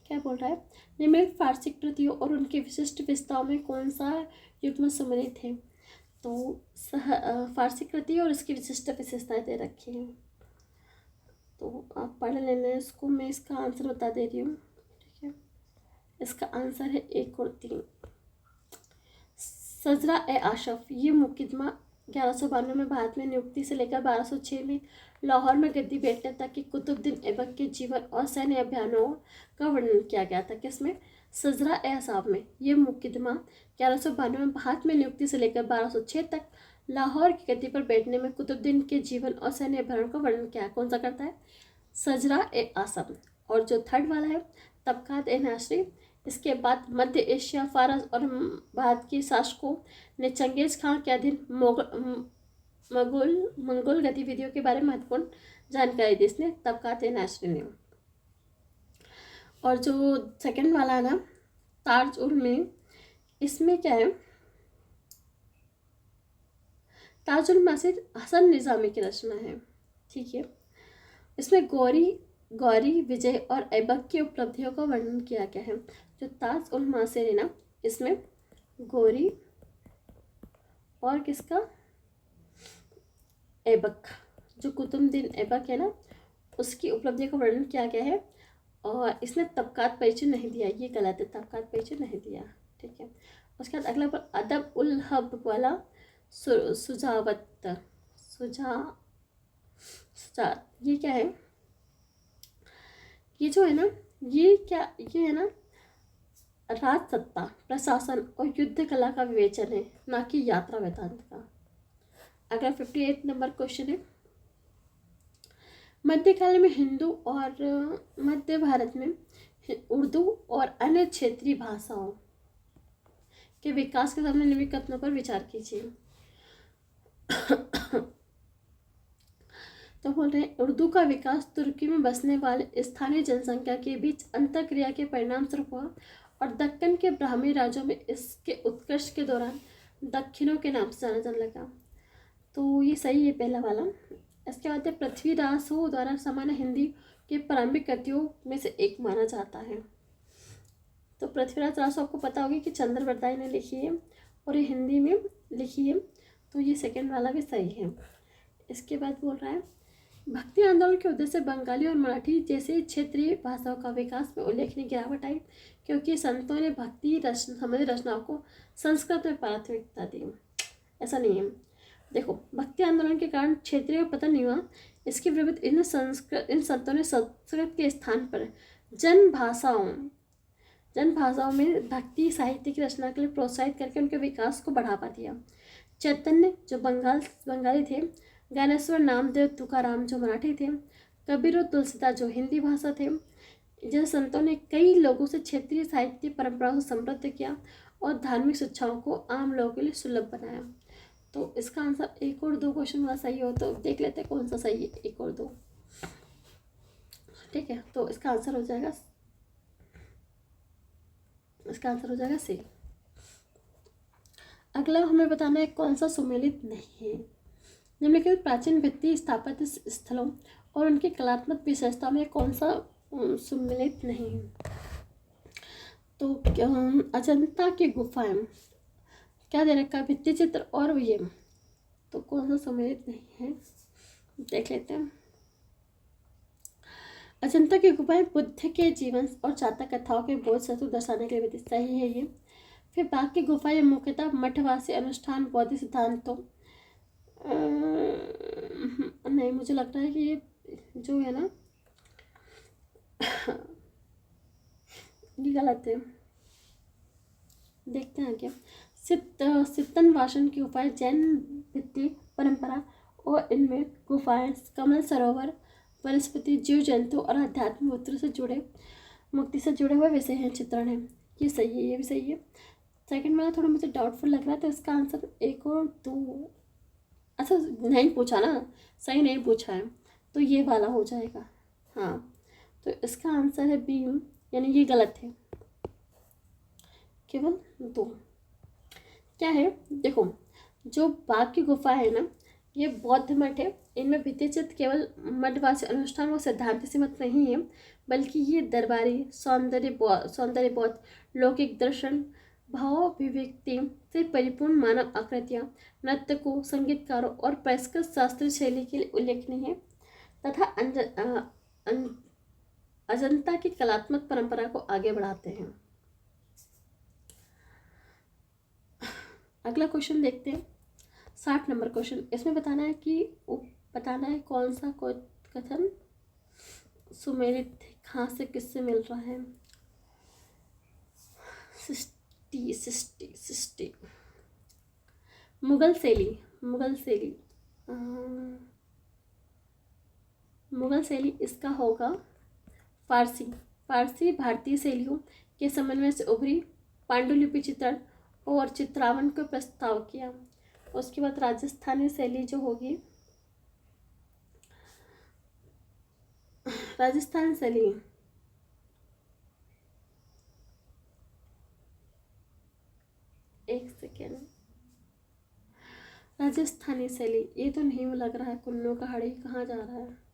क्या बोल रहा है, निम्नलिखित फारसी कृतियों और उनकी विशिष्ट विशेषताओं में कौन सा युग्म सम्मिलित है। तो फारसी कृति और इसकी विशिष्ट विशेषताएं दे रखी हैं, तो आप पढ़ लेना है इसको। मैं इसका आंसर बता दे रही हूँ, ठीक है। इसका आंसर है 1 और 3। सजरा ए आशफ, ये मुकदमा 1192 में भारत में नियुक्ति से लेकर 1206 में लाहौर में गद्दी बैठने तक की कुतुबुद्दीन ऐबक के जीवन और सैन्य अभियानों का वर्णन किया गया था। किसमें, सजरा ए आशफ में। ये मुकदमा 1192 में भारत में नियुक्ति से लेकर 1206 तक लाहौर की गद्दी पर बैठने में कुतुबुद्दीन के जीवन और सैन्य अभियानों का वर्णन किया। कौन सा करता है, सजरा ए आशफ। और जो थर्ड वाला है, तबकात ए नासरी, इसके बाद मध्य एशिया, फारस और भारत के शासकों ने चंगेज खान के अधीन मंगोल गतिविधियों के बारे में महत्वपूर्ण जानकारी दी इसने, तबकात ए नासरी ने। और जो सेकंड वाला है ना, ताज उल में, इसमें क्या है, ताजुल मस्जिद हसन निज़ामी की रचना है, ठीक है। इसमें गौरी विजय और ऐबक की उपलब्धियों का वर्णन किया गया है। जो ताज उल मासिर है ना, इसमें गौरी और किसका, ऐबक, जो कुतुबुद्दीन ऐबक है ना, उसकी उपलब्धियों का वर्णन किया गया है। और इसने तबकात परिचय नहीं दिया, ये गलत है, तबकात परिचय नहीं दिया, ठीक है। उसके बाद अगला पर अदब उल हब वाला सुजावत, ये क्या है, ये जो है ना, ये है ना, राज सत्ता, प्रशासन और युद्ध कला का विवेचन है, ना कि यात्रा वेदांत का। अगला 58 नंबर क्वेश्चन है, मध्यकाल में हिंदू और मध्य भारत में उर्दू और अन्य क्षेत्रीय भाषाओं के विकास के सामने निम्नलिखित कथनों पर विचार कीजिए। तो बोल रहे हैं, उर्दू का विकास तुर्की में बसने वाले स्थानीय जनसंख्या के बीच अंतःक्रिया के परिणाम स्वरूप हुआ और दक्कन के ब्राह्मी राज्यों में इसके उत्कर्ष के दौरान दक्षिणों के नाम से जाना जाने लगा। तो ये सही है पहला वाला। इसके बाद पृथ्वीरासो द्वारा सामान्य हिंदी के प्रारंभिक कृतियों में से एक माना जाता है। तो पृथ्वीराज रासो आपको पता होगी कि चंद्रवरदाई ने लिखी है और ये हिंदी में लिखी है, तो ये सेकंड वाला भी सही है। इसके बाद बोल रहा है, भक्ति आंदोलन के उद्देश्य से बंगाली और मराठी जैसे क्षेत्रीय भाषाओं का विकास में उल्लेखनीय गिरावट आई, क्योंकि संतों ने भक्ति संबंधी रचनाओं को संस्कृत में प्राथमिकता दी। ऐसा नहीं है, देखो, भक्ति आंदोलन के कारण क्षेत्रीय पतन नहीं हुआ, इसके विरुद्ध इन संतों ने संस्कृत के स्थान पर जन भाषाओं में भक्ति साहित्य की रचना के लिए प्रोत्साहित करके उनके विकास को बढ़ावा दिया। चैतन्य जो बंगाली थे, ज्ञानेश्वर, नामदेव, तुकाराम जो मराठी थे, कबीर और तुलसीदास जो हिंदी भाषा थे, जैसे संतों ने कई लोगों से क्षेत्रीय साहित्य परंपराओं को समृद्ध किया और धार्मिक शिक्षाओं को आम लोगों के लिए सुलभ बनाया। तो इसका आंसर 1 और 2 क्वेश्चन वाला सही हो, तो देख लेते हैं कौन सा सही है, 1 और 2, ठीक है। तो इसका आंसर हो जाएगा सी। अगला हमें बताना है कौन सा सुमेलित नहीं है। निम्नलिखित प्राचीन भित्ति स्थापत्य स्थलों और उनकी कलात्मक विशेषता में कौन सा सुमेलित नहीं है। तो अजंता की गुफाएं, क्या दे रखा है, भित्ति चित्र और ये, तो कौन सा सुमेलित नहीं है, देख लेते हैं। अजंता की गुफाएं बुद्ध के जीवन और जातक कथाओं के बोध सत्व दर्शाने के लिए सही है ये। फिर बाकी गुफाएं मुख्यतः मठवासी अनुष्ठान बौद्ध सिद्धांतों। नहीं, मुझे लगता है कि ये जो है ना ये गलत है। देखते हैं क्या। सित्तन वासन की गुफाएं जैन भित्ति परंपरा और इनमें गुफाएं कमल सरोवर वनस्पति जीव जंतु और आध्यात्मिक मुक्ति से जुड़े हुए विषय हैं, चित्रण है। ये सही है, ये भी सही है। सेकंड वाला थोड़ा मुझे डाउटफुल लग रहा है, तो इसका आंसर 1 और 2। अच्छा, नहीं पूछा ना, सही नहीं पूछा है, तो ये वाला हो जाएगा। हाँ, तो इसका आंसर है बी, यानी ये गलत है। केवल 2 क्या है, देखो जो बाकी गुफा है ना, ये बौद्ध मठ है। इनमें भित्तिचित्र केवल मठवासी अनुष्ठान व सिद्धांत सीमित नहीं है, बल्कि ये दरबारी सौंदर्य बौद्ध लौकिक दर्शन भावाभिव्यक्ति से परिपूर्ण मानव आकृतियाँ, नर्तकों, संगीतकारों और परिष्कृत शास्त्रीय शैली के लिए उल्लेखनीय है तथा अजंता की कलात्मक परंपरा को आगे बढ़ाते हैं। अगला क्वेश्चन देखते हैं, 60 नंबर क्वेश्चन। इसमें बताना है कौन सा कथन सुमेलित कहाँ से किससे मिल रहा है। सिस्टी मुगल शैली इसका होगा फारसी भारतीय शैलियों के समन्वय से उभरी पांडुलिपि चित्रण और चित्रावन को प्रस्ताव किया। उसके बाद राजस्थानी शैली जो होगी, राजस्थान शैली एक सेकेंड, राजस्थानी शैली ये तो नहीं लग रहा है। कुल्लू कहाड़ी कहाँ जा रहा है।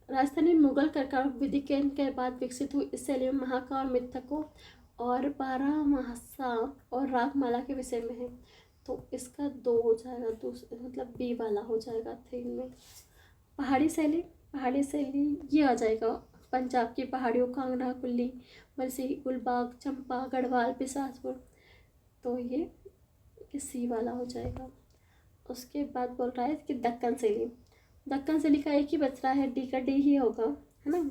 राजस्थानी मुगल कर्कड़ विधि के बाद विकसित हुई इस शैली में महाकाव्य मिथकों और 12 महासा और रागमाला के विषय में है, तो इसका 2 हो जाएगा, मतलब बी वाला हो जाएगा 3 में। पहाड़ी शैली ये आ जाएगा, पंजाब की पहाड़ियों कांगड़ा, कुल्ली, मरसी, गुलबाग, चंपा, गढ़वाल, बिसासपुर, तो ये सी वाला हो जाएगा। उसके बाद बोल रहा है कि दक्कन शैली का एक ही बच रहा है, डी का डी ही होगा, है ना।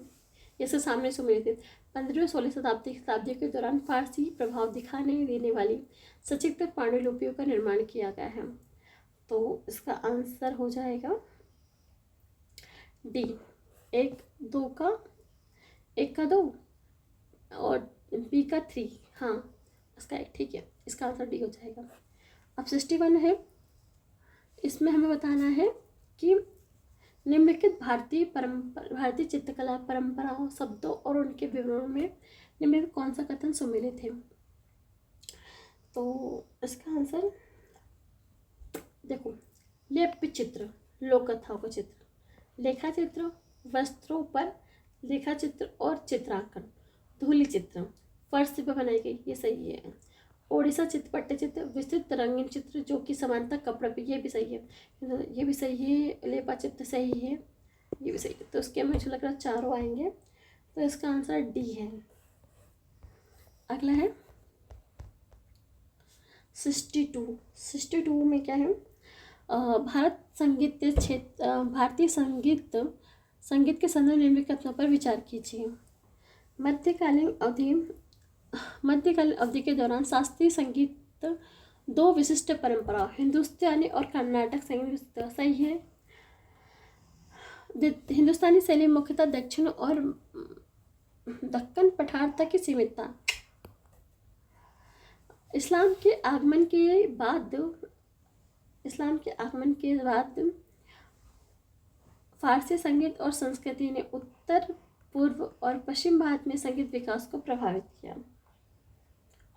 इसके सामने सुमेलित 15वीं-16वीं शताब्दी के दौरान फारसी प्रभाव दिखाने देने वाली सचित्र पांडुलिपियों का निर्माण किया गया है, तो इसका आंसर हो जाएगा डी। 1 का 2 और बी का 3, हाँ इसका 1, ठीक है, इसका आंसर डी हो जाएगा। अब 61 है, इसमें हमें बताना है कि निम्नलिखित भारतीय चित्रकला परंपराओं, शब्दों और उनके विवरणों में निम्नलिखित कौन सा कथन सुमेलित है। तो इसका आंसर देखो, लेप्य चित्र लोक कथाओं का चित्र, लेखा चित्र वस्त्रों पर लेखा चित्र और चित्रांकन, धूलि चित्र फर्श पर बनाई गई, ये सही है। ओडिशा चित्र पट्टचित्र विस्तृत रंगीन चित्र जो कि समानता कपड़ा पे, ये भी सही है, ये भी सही है। लेपा चित्र सही है, ये भी सही है, तो उसके मुझे लग रहा है 4 आएंगे, तो इसका आंसर डी है। अगला है 62 में क्या है, भारतीय संगीत के संदर्भ निम्नलिखित कथनों पर विचार कीजिए। मध्यकालीन अवधि के दौरान शास्त्रीय संगीत 2 विशिष्ट परंपराओं हिंदुस्तानी और कर्नाटक संगीत, सही है। हिंदुस्तानी शैली मुख्यतः दक्षिण और दक्कन पठार तक ही सीमित था। इस्लाम के आगमन के बाद फारसी संगीत और संस्कृति ने उत्तर पूर्व और पश्चिम भारत में संगीत विकास को प्रभावित किया,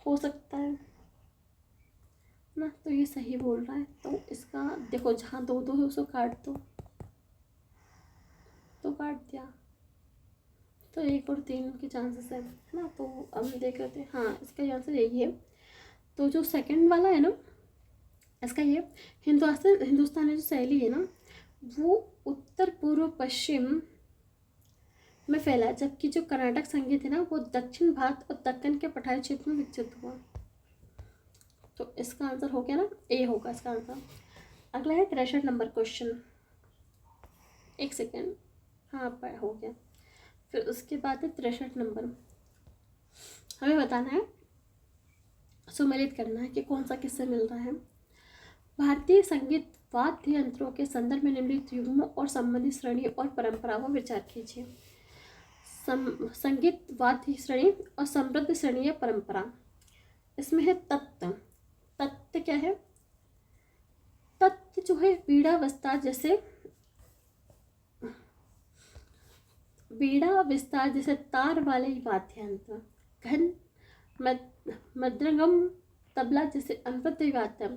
हो सकता है ना, तो ये सही बोल रहा है। तो इसका देखो, जहाँ 2 है उसको काट दो, तो काट दिया, तो 1 और 3 के चांसेस है ना। तो अब देख लेते हैं, हाँ इसका आंसर यही है। तो जो सेकंड वाला है ना, इसका ये हिंदुस्तानी जो शैली है ना, वो उत्तर पूर्व पश्चिम में फैला, जबकि जो कर्नाटक संगीत है ना वो दक्षिण भारत और दक्कन के पठारी क्षेत्र में विकसित हुआ। तो इसका आंसर हो गया ना, ए होगा इसका आंसर। अगला है 63 नंबर क्वेश्चन। एक सेकेंड, हाँ पर हो गया। फिर उसके बाद है 63 नंबर। हमें बताना है, सुमेलित करना है कि कौन सा किससे मिल रहा है। भारतीय संगीत वाद्य यंत्रों के संदर्भ में निम्नलिखित युग्मों और संबंधित श्रेणियों और परंपराओं पर विचार कीजिए। संगीत वाद्य श्रेणी और समृद्ध श्रेणी या परंपरा। इसमें है तत्व। तत्व क्या है? तत्व जो है वीणा विस्तार जैसे तार वाले वाद्य यंत्र। घन मृदंगम तबला जैसे अनुबद्ध वाद्य।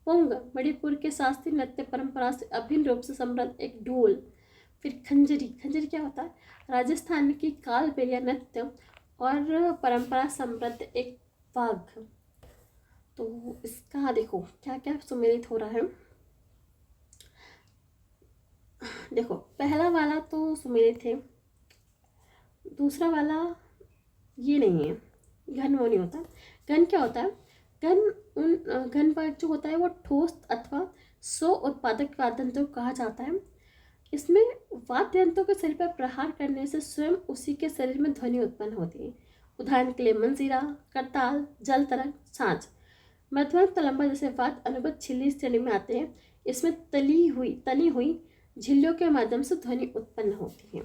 पुंग मणिपुर के शास्त्रीय नृत्य परंपरा से अभिन्न रूप से समृद्ध एक ढोल। फिर खंजरी। खंजरी क्या होता है? राजस्थान की कालबेलिया नृत्य और परंपरा समृद्ध एक वाघ। तो इसका देखो क्या क्या सुमेलित हो रहा है। देखो पहला वाला तो सुमेलित है, दूसरा वाला ये नहीं है, घन वो नहीं होता। घन क्या होता है? घन पर जो होता है वो ठोस अथवा स्व उत्पादक वाद्य यंत्र कहा जाता है। इसमें वाद्य यंत्रों के शरीर पर प्रहार करने से स्वयं उसी के शरीर में ध्वनि उत्पन्न होती है। उदाहरण के लिए मंजीरा, करताल, जल तरंग, छाछ। मध्यम तलम्बा जैसे वाद्य अनुबद्ध छिल्ली श्रेणी में आते हैं। इसमें तनी हुई झिल्लियों के माध्यम से ध्वनि उत्पन्न होती है।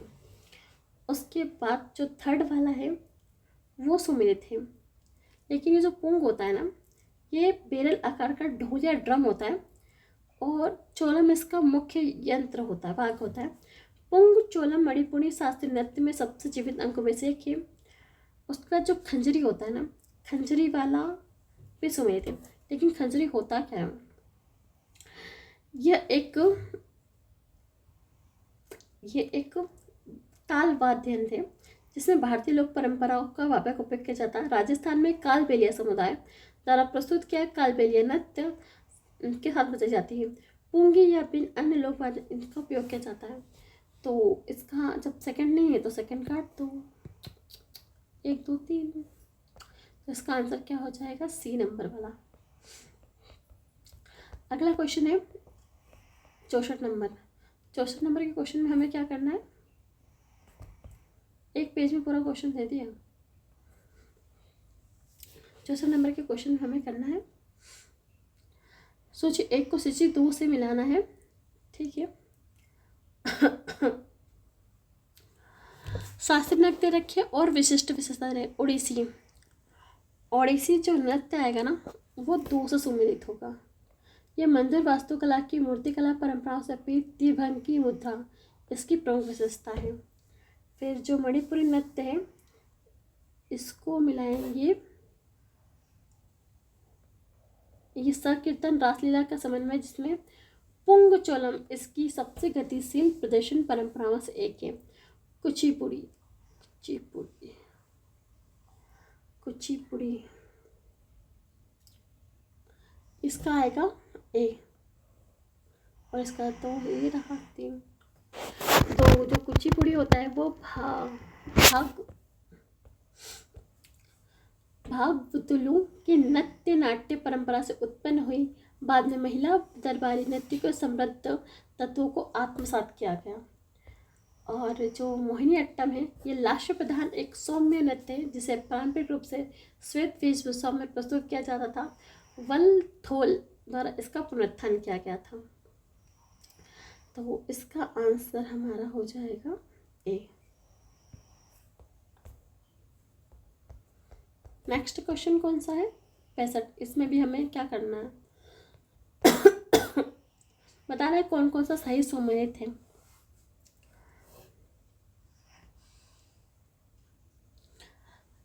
उसके बाद जो थर्ड वाला है वो सुमेलित है, लेकिन ये जो पुंग होता है ना, ये बेरल आकार का ढोल या ड्रम होता है और चोलम इसका मुख्य यंत्र होता है, भाग होता है। पुंग चोलम मणिपुरी शास्त्रीय नृत्य में सबसे जीवित अंगों में से एक है। उसका जो खंजरी होता है ना, खंजरी वाला भी सुमेलित है, लेकिन खंजरी होता क्या है? यह एक ताल वाद्य यंत्र है जिसमें भारतीय लोक परंपराओं का व्यापक उपयोग किया जाता है। राजस्थान में कालबेलिया समुदाय द्वारा प्रस्तुत किया कालबेलिया नृत्य के साथ बजाई जाती है। पुंगी या बिन अन्य लोक वाद्य इनका उपयोग किया जाता है। तो इसका जब सेकंड नहीं है तो सेकंड काट दो, 1 2 3। तो इसका आंसर क्या हो जाएगा? सी नंबर वाला। अगला क्वेश्चन है 64 नंबर। 64 नंबर के क्वेश्चन में हमें क्या करना है? एक पेज में पूरा क्वेश्चन दे दिया। 64 नंबर के क्वेश्चन में हमें करना है, सूची 1 को सूची 2 से मिलाना है, ठीक है। शास्त्रीय नृत्य रखिए और विशिष्ट विशेषता रहे। ओडिसी जो नृत्य आएगा ना वो 2 से सुमेलित होगा। यह मंदिर वास्तुकला की मूर्तिकला परंपराओं से प्रेरित त्रिभंगी मुद्रा इसकी प्रमुख विशेषता है। फिर जो मणिपुरी नृत्य है इसको मिलाएंगे, ये संकीर्तन रासलीला का समन्वय जिसमें पुंग चोलम इसकी सबसे गतिशील प्रदर्शन परंपराओं से एक है। कुचिपुड़ी इसका आएगा ए, और इसका तो ये रहा 3। तो जो कुचिपुड़ी होता है वो भागवतुलू की नृत्य नाट्य परंपरा से उत्पन्न हुई। बाद में महिला दरबारी नृत्य के समृद्ध तत्वों को आत्मसात किया गया। और जो मोहिनी अट्टम है ये लास्य प्रधान एक सौम्य नृत्य है जिसे पारंपरिक रूप से श्वेत वेशभूषा में प्रस्तुत किया जाता था। वलथोल द्वारा इसका पुनरुत्थान किया गया था। तो इसका आंसर हमारा हो जाएगा ए। नेक्स्ट क्वेश्चन कौन सा है? 65। इसमें भी हमें क्या करना है? बताना है कौन कौन सा सही सुमेलित है।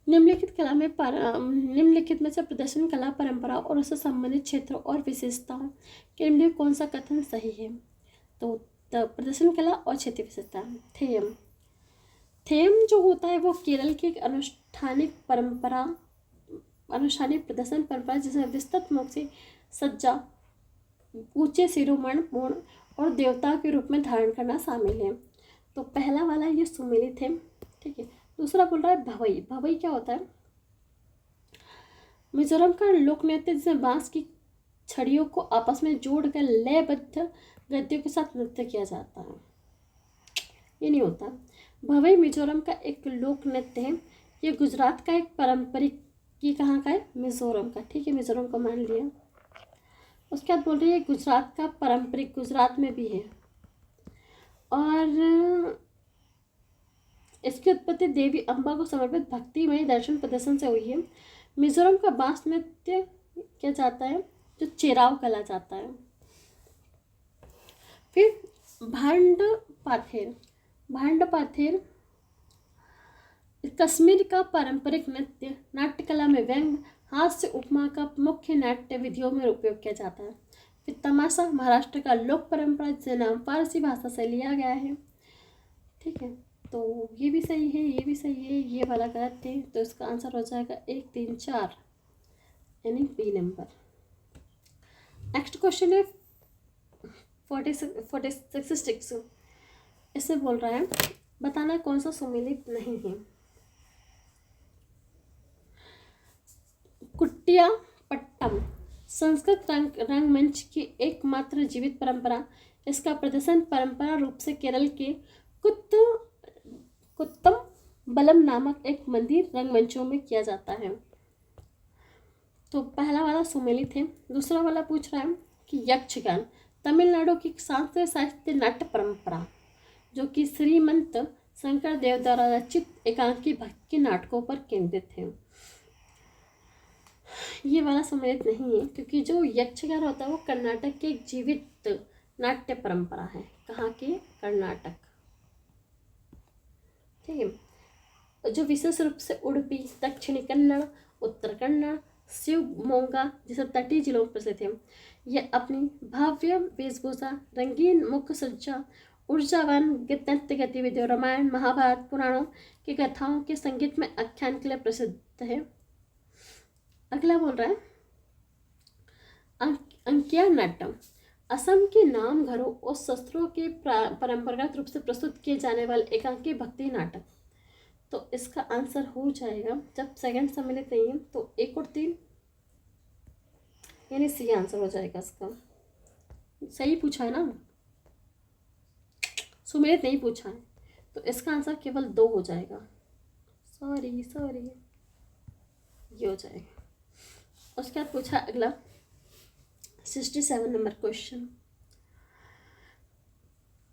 निम्नलिखित में से प्रदर्शन कला परंपरा और उससे संबंधित क्षेत्रों और विशेषताओं के निम्नलिखित कौन सा कथन सही है? तो प्रदर्शन कला और क्षेत्रीय विशेषता। थेम जो होता है वो केरल की अनुष्ठानिक प्रदर्शन परंपरा जिसमें विस्तृत मुख से सज्जा, ऊंचे शिरोमणि और देवता के रूप में धारण करना शामिल है। तो पहला वाला ये सुमेलित है, ठीक है। दूसरा बोल रहा है भवई। भवई क्या होता है? मिजोरम का लोक नृत्य जिसमें बांस की छड़ियों को आपस में जोड़कर लयबद्ध गद्यों के साथ नृत्य किया जाता है। ये नहीं होता। भवई मिजोरम का एक लोक नृत्य है। ये गुजरात का एक पारंपरिक, ये कहाँ का है? मिजोरम का। ठीक है, मिजोरम को मान लिया। उसके बाद बोल रही है गुजरात का पारंपरिक, गुजरात में भी है। और इसकी उत्पत्ति देवी अम्बा को समर्पित भक्तिमय दर्शन प्रदर्शन से हुई है। मिजोरम का बांस नृत्य क्या जाता है? जो चेराव कला जाता है। फिर भांड पाथेर। भांड पाथेर कश्मीर का पारंपरिक नृत्य, नाट्य कला में व्यंग, हास्य, उपमा का मुख्य नाट्य विधियों में उपयोग किया जाता है। फिर तमाशा महाराष्ट्र का लोक परंपरा जिसे नाम फारसी भाषा से लिया गया है। ठीक है, तो ये भी सही है, ये भी सही है, ये वाला गलत है। तो इसका आंसर हो जाएगा 1, 3, 4 यानी बी नंबर। नेक्स्ट क्वेश्चन है 46। इससे बोल रहा है बताना कौन सा सुमेलित नहीं है। कुट्टिया पट्टम संस्कृत रंगमंच की एकमात्र जीवित परंपरा। इसका प्रदर्शन परंपरा रूप से केरल के कुत्तम बलम नामक एक मंदिर रंगमंचों में किया जाता है। तो पहला वाला सुमेलित है। दूसरा वाला पूछ रहा है कि यक्षगान तमिलनाडु की सांस्कृतिक साहित्य नाट्य परंपरा जो कि श्रीमंत शंकर देव द्वारा रचित एकांकी भक्ति के नाटकों पर केंद्रित है। ये वाला सम्मिलित नहीं है क्योंकि जो यक्षगान होता है वो कर्नाटक की एक जीवित नाट्य परंपरा है। कहाँ के? कर्नाटक। ठीक है, जो विशेष रूप से उडुपी, दक्षिणी कन्नड़, उत्तर कन्नड़, शिवमोगा जैसे तटीय जिलों में प्रसिद्ध है। यह अपनी भव्य वेशभूषा, रंगीन मुख्य सज्जा, ऊर्जावान नृत्य गतिविधियों, रामायण महाभारत पुराणों की कथाओं के संगीत में आख्यान के लिए प्रसिद्ध है। अगला बोल रहा है अंकिया नाट्यम असम के नाम घरों और शस्त्रों के परंपरागत रूप से प्रस्तुत किए जाने वाले एकांकी भक्ति नाटक। तो इसका आंसर हो जाएगा, जब सेकंड सम्मिलित नहीं है तो 1 और 3 यानी सी आंसर हो जाएगा इसका। सही पूछा है ना, सुमेलित नहीं पूछा है, तो इसका आंसर केवल 2 हो जाएगा। सॉरी ये हो जाएगा। उसके बाद पूछा अगला 67 नंबर क्वेश्चन।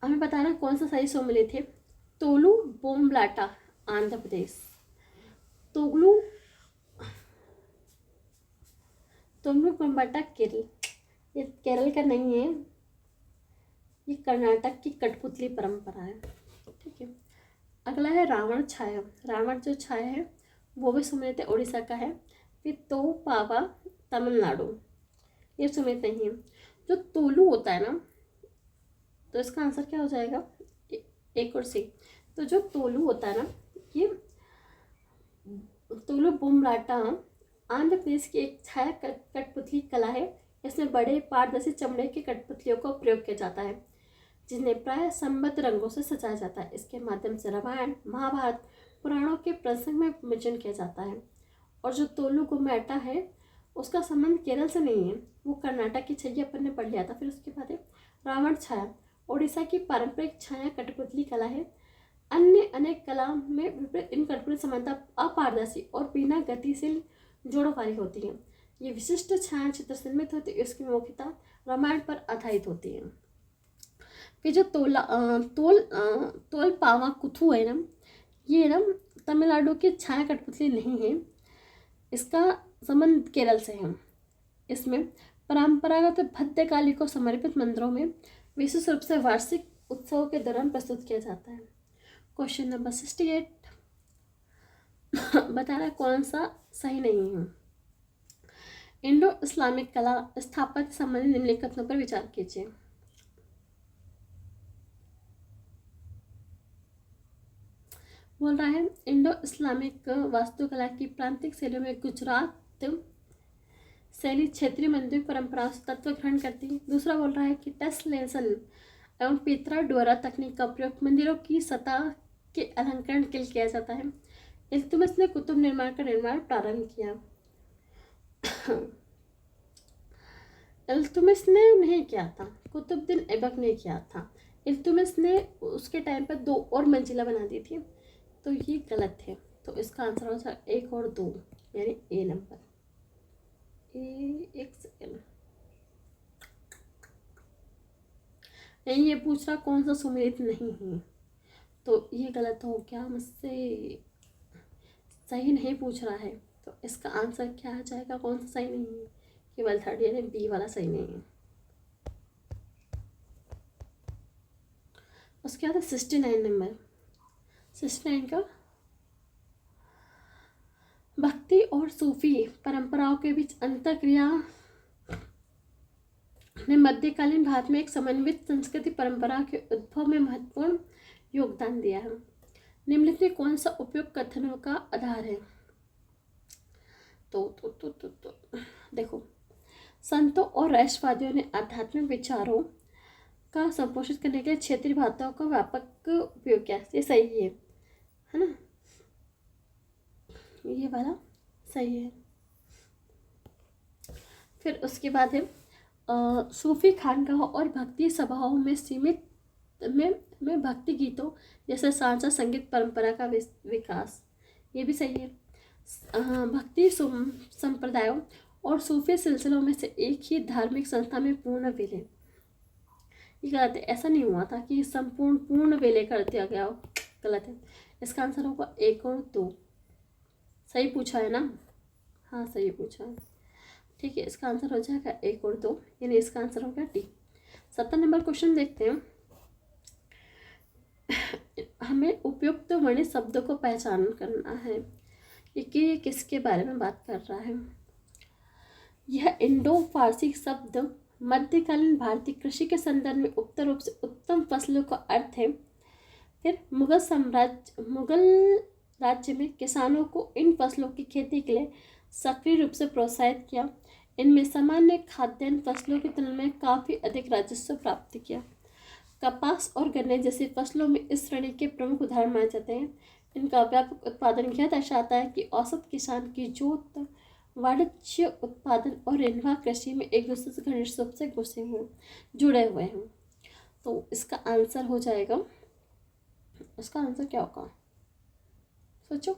हमें बताना कौन सा सही सुमेलित है। तोलू बोमलाटा आंध्र प्रदेश, तोगलू बोमलाटा केरल। ये केरल का नहीं है, ये कर्नाटक की कठपुतली परंपरा है। ठीक है, अगला है रावण छाया। रावण जो छाया है वो भी सुमेलित है, उड़ीसा का है। फिर तो पावा तमिलनाडु, ये सुमेलित नहीं है। जो तोलू होता है ना, तो इसका आंसर क्या हो जाएगा? 1 और सी। तो जो तोलू होता है ना, ये तोलू बोमलाटा आंध्र प्रदेश की एक छाया कठपुतली कला है। इसमें बड़े पारदर्शी चमड़े की कठपुतलियों का प्रयोग किया जाता है जिन्हें प्राय संबद्ध रंगों से सजाया जाता है। इसके माध्यम से रामायण महाभारत पुराणों के प्रसंग में विमोचन किया जाता है। और जो तोलू बोमलाटा है उसका संबंध केरल से नहीं है, वो कर्नाटक की छवि अपन ने पढ़ लिया था। फिर उसके बाद है रावण छाया, उड़ीसा की पारंपरिक छाया कठपुतली कला है। अन्य अनेक कला में विपरीत इन कठपुतली समानता अपारदर्शी और बिना गतिशील जोड़ों वाली होती है। ये विशिष्ट छाया चित्र निर्मित होती है, इसकी मुख्यता रामायण पर आधारित होती है। फिर जो तोल पावा कुथु है ना, ये ना तमिलनाडु की छाया कठपुतली नहीं है, इसका संबंध केरल से है। इसमें परंपरागत भद्रकाली को समर्पित मंदिरों में विशेष रूप से वार्षिक उत्सवों के दौरान प्रस्तुत किया जाता है। क्वेश्चन नंबर 68 बताना कौन सा सही नहीं है। इंडो इस्लामिक कला स्थापत्य संबंधी निम्नलिखित कथनों पर विचार कीजिए। बोल रहा है इंडो इस्लामिक वास्तुकला की प्रांतिक शैलियों में गुजरात शैली क्षेत्रीय मंदिर परंपराओं से तत्व ग्रहण करती है। दूसरा बोल रहा है कि टेस्लेशन एवं पीतरा डोरा तकनीक का प्रयोग मंदिरों की सतह के अलंकरण के लिए किया जाता है? इल्तुतमिश ने कुतुब निर्माण का निर्माण प्रारंभ किया। इल्तुतमिश ने नहीं किया था, कुतुबुद्दीन ऐबक ने किया था। इल्तुतमिश ने उसके टाइम पर 2 और मंजिला बना दी थी, तो ये गलत है। तो इसका आंसर हो जाएगा 1 और 2, यानी ए नंबर, AXL। नहीं, ये पूछ रहा कौन सा सुमेलित नहीं है, तो ये गलत हो गया मुझसे, सही नहीं पूछ रहा है। तो इसका आंसर क्या आ जाएगा, कौन सा सही नहीं है? केवल 3rd यानी बी वाला सही नहीं है। उसके बाद 69 नंबर, 69 का भक्ति और सूफी परंपराओं के बीच अंतःक्रिया ने मध्यकालीन भारत में एक समन्वित संस्कृति परंपरा के उद्भव में महत्वपूर्ण योगदान दिया है। निम्नलिखित में कौन सा उपयुक्त कथनों का आधार है? तो देखो, संतों और राष्ट्रवादियों ने आध्यात्मिक विचारों का संपोषित करने के लिए क्षेत्रीय भाषाओं का व्यापक उपयोग किया। ये सही है ना? ये वाला सही है। फिर उसके बाद है सूफी खानकाहों और भक्ति सभाओं में सीमित में भक्ति गीतों जैसे सांचा संगीत परंपरा का विकास। ये भी सही है। भक्ति संप्रदायों और सूफी सिलसिलों में से एक ही धार्मिक संस्था में पूर्ण विलय। ये गलत है, ऐसा नहीं हुआ था कि संपूर्ण पूर्ण विलय कर दिया गया हो, गलत है। इसका आंसर होगा 1 और 2। सही पूछा है ना? हाँ, सही पूछा है। ठीक है, इसका आंसर हो जाएगा 1 और 2, यानी इसका आंसर होगा डी। 70 नंबर क्वेश्चन देखते हैं। हमें उपयुक्त वर्णित शब्दों को पहचान करना है कि ये किसके बारे में बात कर रहा है। यह इंडो फारसी शब्द मध्यकालीन भारतीय कृषि के संदर्भ में उक्त रूप से उत्तम फसलों का अर्थ है। फिर मुगल राज्य में किसानों को इन फसलों की खेती के लिए सक्रिय रूप से प्रोत्साहित किया। इनमें सामान्य खाद्यान्न फसलों की तुलना में काफ़ी अधिक राजस्व प्राप्त किया। कपास और गन्ने जैसी फसलों में इस श्रेणी के प्रमुख उदाहरण माने जाते हैं। इनका व्यापक उत्पादन यह दर्शाता है कि औसत किसान की जोत वाणिज्य उत्पादन और निर्वाह कृषि में एक दूसरे से घनिष्ठ रूप से जुड़े हुए हैं। तो इसका आंसर हो जाएगा, इसका आंसर क्या होगा सोचो?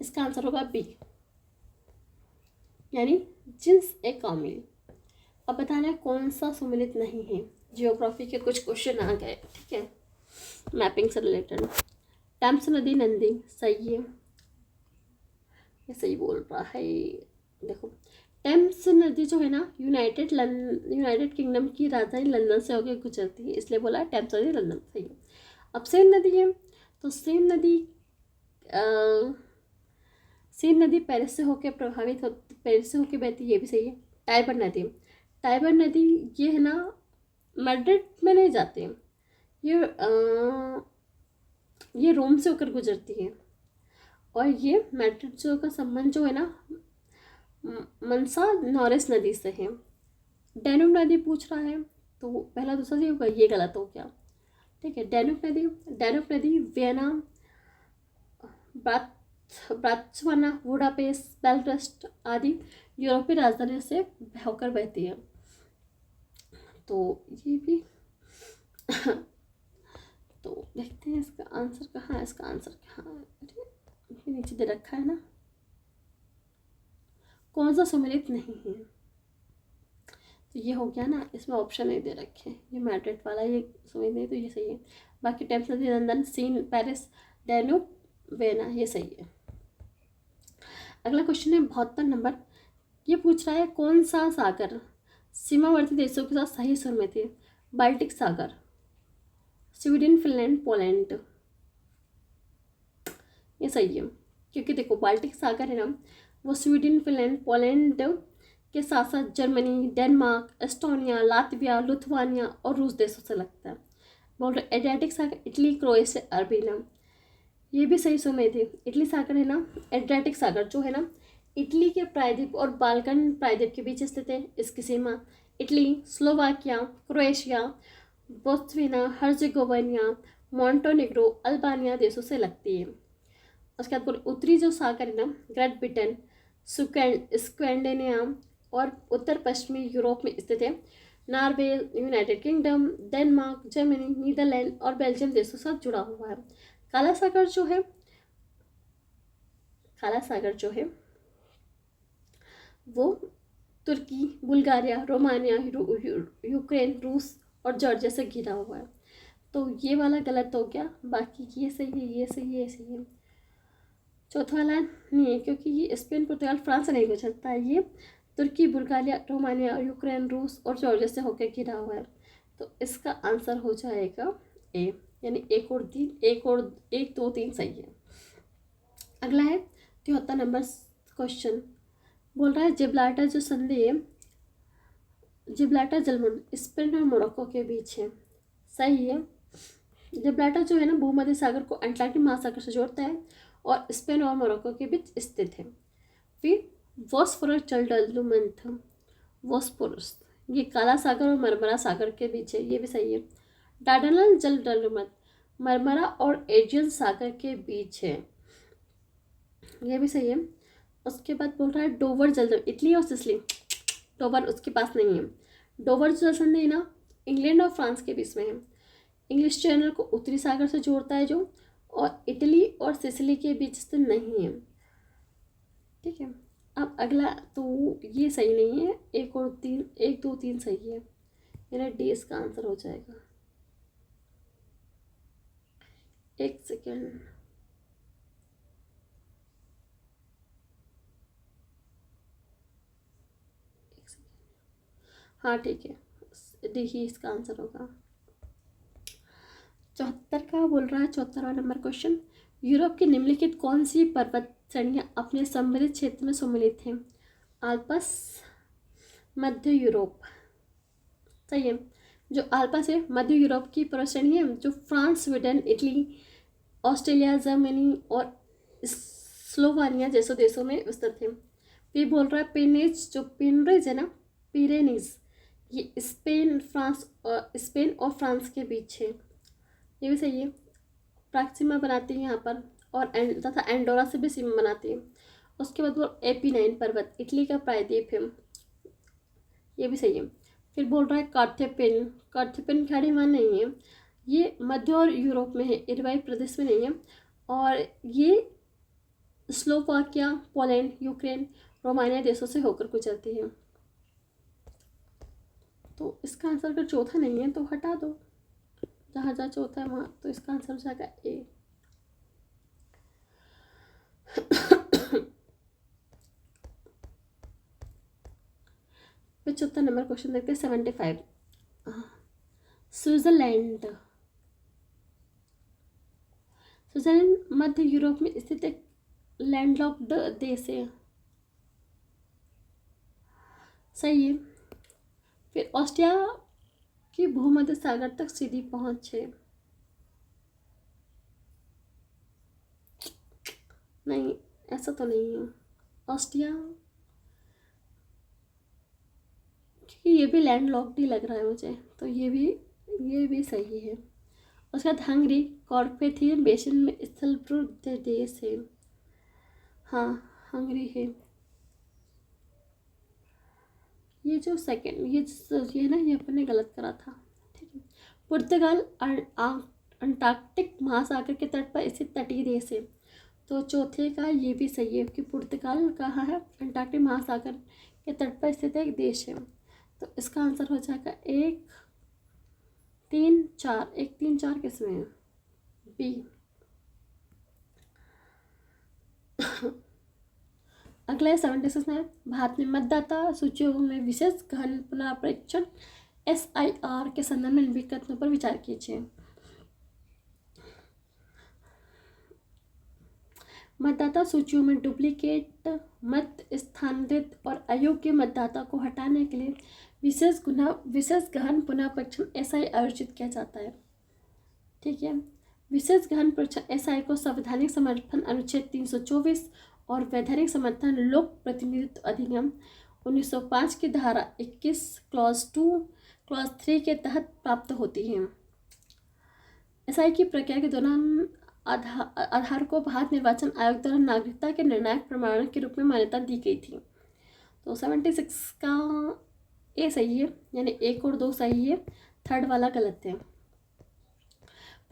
इसका आंसर होगा बी, यानी जिन्स ए कामिल। अब बताना है कौन सा सुमेलित नहीं है। जियोग्राफी के कुछ क्वेश्चन आ गए, ठीक है, मैपिंग से रिलेटेड। टेम्स नदी नंदी, सही है, ये सही बोल रहा है। देखो, टेम्स नदी जो है ना, यूनाइटेड किंगडम की राजधानी लंदन से होकर गुजरती है, इसलिए बोला टेम्स नदी लंदन, सही है। अब सेन नदी है, तो सेन नदी पेरिस से होकर पेरिस से होकर बहती है, ये भी सही है। टाइबर नदी ये है ना, मैड्रिड में नहीं जाते हैं, ये रोम से होकर गुजरती है। और ये मैड्रिड जो का संबंध जो है ना, मनसा नॉरिस नदी से है। डैन्यूब नदी पूछ रहा है, तो पहला दूसरा सही होगा, ये गलत हो गया, ठीक है। डैन्यूब नदी वियना, ब्रात्सवाना, बुडापेस्ट, बेलग्रेड आदि यूरोपीय राजधानी से होकर बहती है। तो ये भी तो देखते हैं इसका आंसर कहाँ है। इसका आंसर कहाँ है? अरे ये नीचे दे रखा है ना, कौन सा सुमेलित नहीं है, तो ये हो गया ना, इसमें ऑप्शन नहीं दे रखे, ये मैड्रिड वाला ये सुमेलित नहीं, तो ये सही है। बाकी टेम्स नदी London, Seine Paris, Danube Vienna, ये सही है। अगला क्वेश्चन है 72 नंबर। ये पूछ रहा है कौन सा सागर सीमावर्ती देशों के साथ सही सुर में थे? बाल्टिक सागर, स्वीडन, फिनलैंड, पोलैंड, ये सही है, क्योंकि देखो बाल्टिक सागर है ना, वो स्वीडन, फिनलैंड, पोलैंड के साथ साथ Germany, Denmark, Estonia, Latvia, Lithuania और रूस देशों से लगता है। बोल रहे एड्रियाटिक सागर इटली, क्रोएशिया, अर्बेनिया, ये भी सही सुर में थे। इटली सागर है ना, एड्रियाटिक सागर जो है ना, इटली के प्रायद्वीप और बाल्कन प्रायद्वीप के बीच स्थित है। इसकी सीमा Italy, Slovakia, Croatia, Bosnia, Herzegovina, Montenegro, Albania देशों से लगती है। उसके बाद बोले उत्तरी जो सागर है ना, ग्रेट ब्रिटेन, स्कैंडिनेविया और उत्तर पश्चिमी यूरोप में स्थित है। Norway, United Kingdom, Denmark, Germany, Netherlands और बेल्जियम देशों से जुड़ा हुआ है। काला सागर जो है, काला सागर जो है वो तुर्की, बुल्गारिया, रोमानिया, यूक्रेन, रूस और जॉर्जिया से घिरा हुआ है। तो ये वाला गलत हो गया, बाकी ये सही है, ये सही है, ये सही है। चौथा वाला नहीं है क्योंकि ये स्पेन, पुर्तगाल, फ्रांस नहीं हो सकता है। ये तुर्की, बुल्गारिया, रोमानिया, यूक्रेन, रूस और जॉर्जिया से होकर घिरा हुआ है। तो इसका आंसर हो जाएगा ए, यानी एक और तीन, एक दो तीन सही है। अगला है 73 नंबर क्वेश्चन। बोल रहा है जिब्राल्टर जो संधि है, जिब्राल्टर जलमंडल स्पेन और मोरक्को के बीच है। सही है। जिब्राल्टर जो है ना, भूमध्य सागर को अटलांटिक महासागर से जोड़ता है और स्पेन और मोरक्को के बीच स्थित है। फिर बॉस्फोरस जल डलुमंथ, बॉस्फोरस ये काला सागर और मरमरा सागर के बीच है, ये भी सही है। डार्डनल जल डलुमंथ मरमरा और एजियन सागर के बीच है, ये भी सही है। उसके बाद बोल रहा है डोवर जल, इटली और सिसली, डोवर उसके पास नहीं है। डोवर जल संधि है ना, इंग्लैंड और फ्रांस के बीच में है। इंग्लिश चैनल को उत्तरी सागर से जोड़ता है जो, और इटली और सिसिली के बीच स्थित नहीं है। ठीक है। अब अगला तो ये सही नहीं है, एक और तीन, एक दो तीन सही है, मेरा डी इसका आंसर हो जाएगा। एक सेकेंड, हाँ ठीक है, डी ही इसका आंसर होगा। 74 का बोल रहा है, 74वां नंबर क्वेश्चन। यूरोप की निम्नलिखित कौन सी पर्वत श्रेणियाँ अपने समृद्ध क्षेत्र में सम्मिलित हैं? आल्पस, मध्य यूरोप। सही है। जो आल्पस है मध्य यूरोप की पर्वत श्रेणी है, जो France, Sweden, Italy, Australia, Germany और स्लोवानिया जैसे देशों में विस्तृत है। फिर बोल रहा है पेनेज, जो पिनरेज है ना, पिरेनीज, ये स्पेन और फ्रांस के बीच है, ये भी सही है। प्राक्सीमा बनाती है यहाँ पर, और तथा एंडोरा से भी सीमा बनाती है। उसके बाद वो एपिनाइन पर्वत इटली का प्रायद्वीप है, ये भी सही है। फिर बोल रहा है कार्थेपेन, कार्थेपेन खाड़ी में नहीं है, ये मध्य और यूरोप में है, इरवाई प्रदेश में नहीं है। और ये स्लोवाकिया, पोलैंड, यूक्रेन, रोमानिया देशों से होकर गुजरती है। तो इसका आंसर अगर चौथा नहीं है तो हटा दो, जहाँ जहाँ चौथा है वहाँ, तो इसका आंसर हो जाएगा ए। फिर 74 नंबर क्वेश्चन देखते हैं, 75। स्विट्जरलैंड, स्विट्जरलैंड मध्य यूरोप में स्थित एक लैंडलॉक्ड देश है, सही है। फिर ऑस्ट्रिया की भूमध्य सागर तक सीधी पहुंच है, नहीं ऐसा तो नहीं है। ऑस्ट्रिया, क्योंकि ये भी लैंड लॉक्ड ही लग रहा है मुझे, तो ये भी सही है। उसके बाद हंगरी कॉर्पेथियन बेसिन में स्थलपूर्व देश है, हाँ हंगरी है। ये जो सेकंड ये ना, ये अपने गलत करा था, ठीक है। पुर्तगाल अंटार्कटिक महासागर के तट पर स्थित तटीय देश है, तो चौथे का ये भी सही है कि पुर्तगाल कहाँ है, अंटार्कटिक महासागर के तट पर स्थित एक देश है। तो इसका आंसर हो जाएगा 1 3 4, 1 3 4 किसमें है, बी। अगला है 76 में, भारत में मतदाता सूचियों में विशेष गहन पुनर्परीक्षण SIR के संदर्भ में निम्नलिखित कथनों पर विचार कीजिए। मतदाता सूचियों में डुप्लीकेट मत स्थानांतरित और अयोग्य मतदाता को हटाने के लिए विशेष गहन पुनर्परीक्षण SI आयोजित किया जाता है, ठीक है। विशेष गहन परीक्षण SI को संवैधानिक समर्थन अनुच्छेद 324 और वैधानिक समर्थन लोक प्रतिनिधित्व अधिनियम 1905 की धारा 21 क्लॉज 2 क्लॉज 3 के तहत प्राप्त होती है। SI की प्रक्रिया के दौरान आधार को भारत निर्वाचन आयोग द्वारा नागरिकता के निर्णायक प्रमाण के रूप में मान्यता दी गई थी। तो 76 का ए सही है, यानी 1 और 2 सही है, थर्ड वाला गलत है।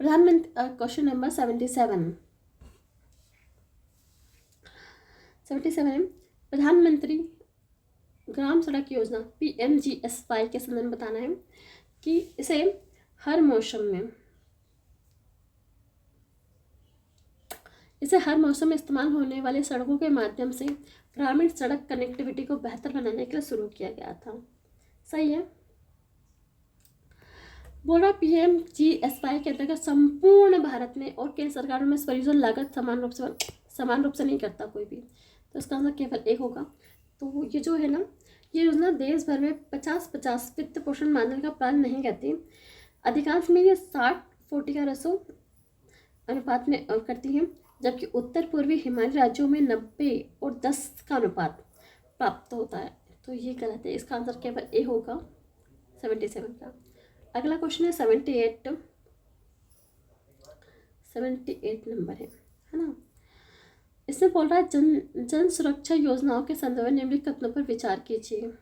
प्रधानमंत्री क्वेश्चन नंबर 77 है, प्रधानमंत्री ग्राम सड़क योजना PMGSY के संदर्भ में बताना है कि इसे हर मौसम में इस्तेमाल होने वाले सड़कों के माध्यम से ग्रामीण सड़क कनेक्टिविटी को बेहतर बनाने के लिए शुरू किया गया था। सही है। बोल रहा PMGSY के अंतर्गत संपूर्ण भारत में और केंद्र सरकार में इस परियोजना लागत समान रूप से नहीं करता कोई भी, तो इसका आंसर केवल एक होगा। तो ये जो है ना, ये योजना देश भर में 50-50 वित्त पोषण मानदंड का पालन नहीं करती। अधिकांश में ये 60-40 का रेशो अनुपात में करती है, जबकि उत्तर पूर्वी हिमालय राज्यों में 90 और 10 का अनुपात प्राप्त होता है। तो ये गलत है, इसका आंसर केवल ए होगा 77 का। अगला क्वेश्चन है 78 नंबर है ना। इसमें बोल रहा है जन सुरक्षा योजनाओं के संदर्भ में निम्नलिखित कथनों पर विचार कीजिए, है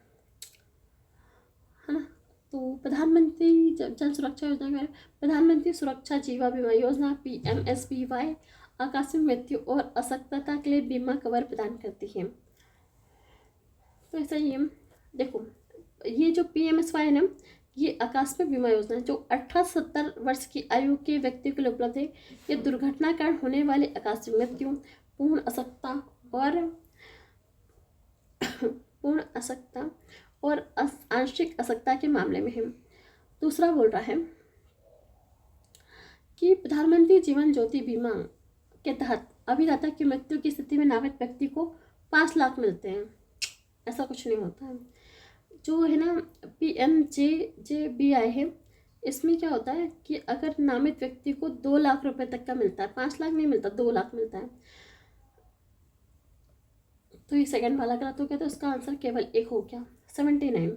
ना। तो प्रधानमंत्री जन सुरक्षा योजना के बारे में, प्रधानमंत्री सुरक्षा जीवन बीमा योजना PMSBY आकस्मिक मृत्यु और अशक्तता के लिए बीमा कवर प्रदान करती है। तो ऐसा ही है, देखो ये जो PMSY है ना, ये आकस्मिक बीमा योजना है जो 18 से 70 वर्ष की आयु के व्यक्ति के लिए उपलब्ध है। ये दुर्घटना कारण होने वाली आकस्मिक मृत्यु, पूर्ण अशक्तता और आंशिक अशक्तता के मामले में है। दूसरा बोल रहा है कि प्रधानमंत्री जीवन ज्योति बीमा के तहत अभिदाता की मृत्यु की स्थिति में नामित व्यक्ति को 5 लाख मिलते हैं। ऐसा कुछ नहीं होता है। जो है ना PMJJBY है, इसमें क्या होता है कि अगर नामित व्यक्ति को 2 लाख रुपए तक का मिलता है, 5 लाख नहीं मिलता, 2 लाख मिलता है। तो ये सेकंड वाला गलत हो गया, तो इसका आंसर केवल एक हो गया 79।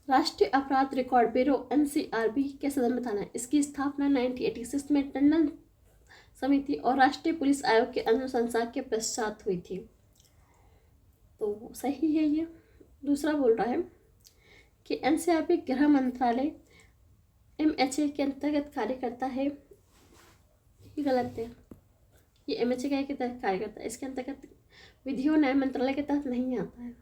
राष्ट्रीय अपराध रिकॉर्ड ब्यूरो NCRB के सदन में बताना है। इसकी स्थापना 1986 में टंडन समिति और राष्ट्रीय पुलिस आयोग के अनुशंसा के पश्चात हुई थी। तो सही है ये। दूसरा बोल रहा है कि NCRB गृह मंत्रालय MHA के अंतर्गत कार्य करता है। ये गलत है, ये MHA के तहत कार्य करता है, इसके अंतर्गत विधि और न्याय मंत्रालय के तहत नहीं आता है।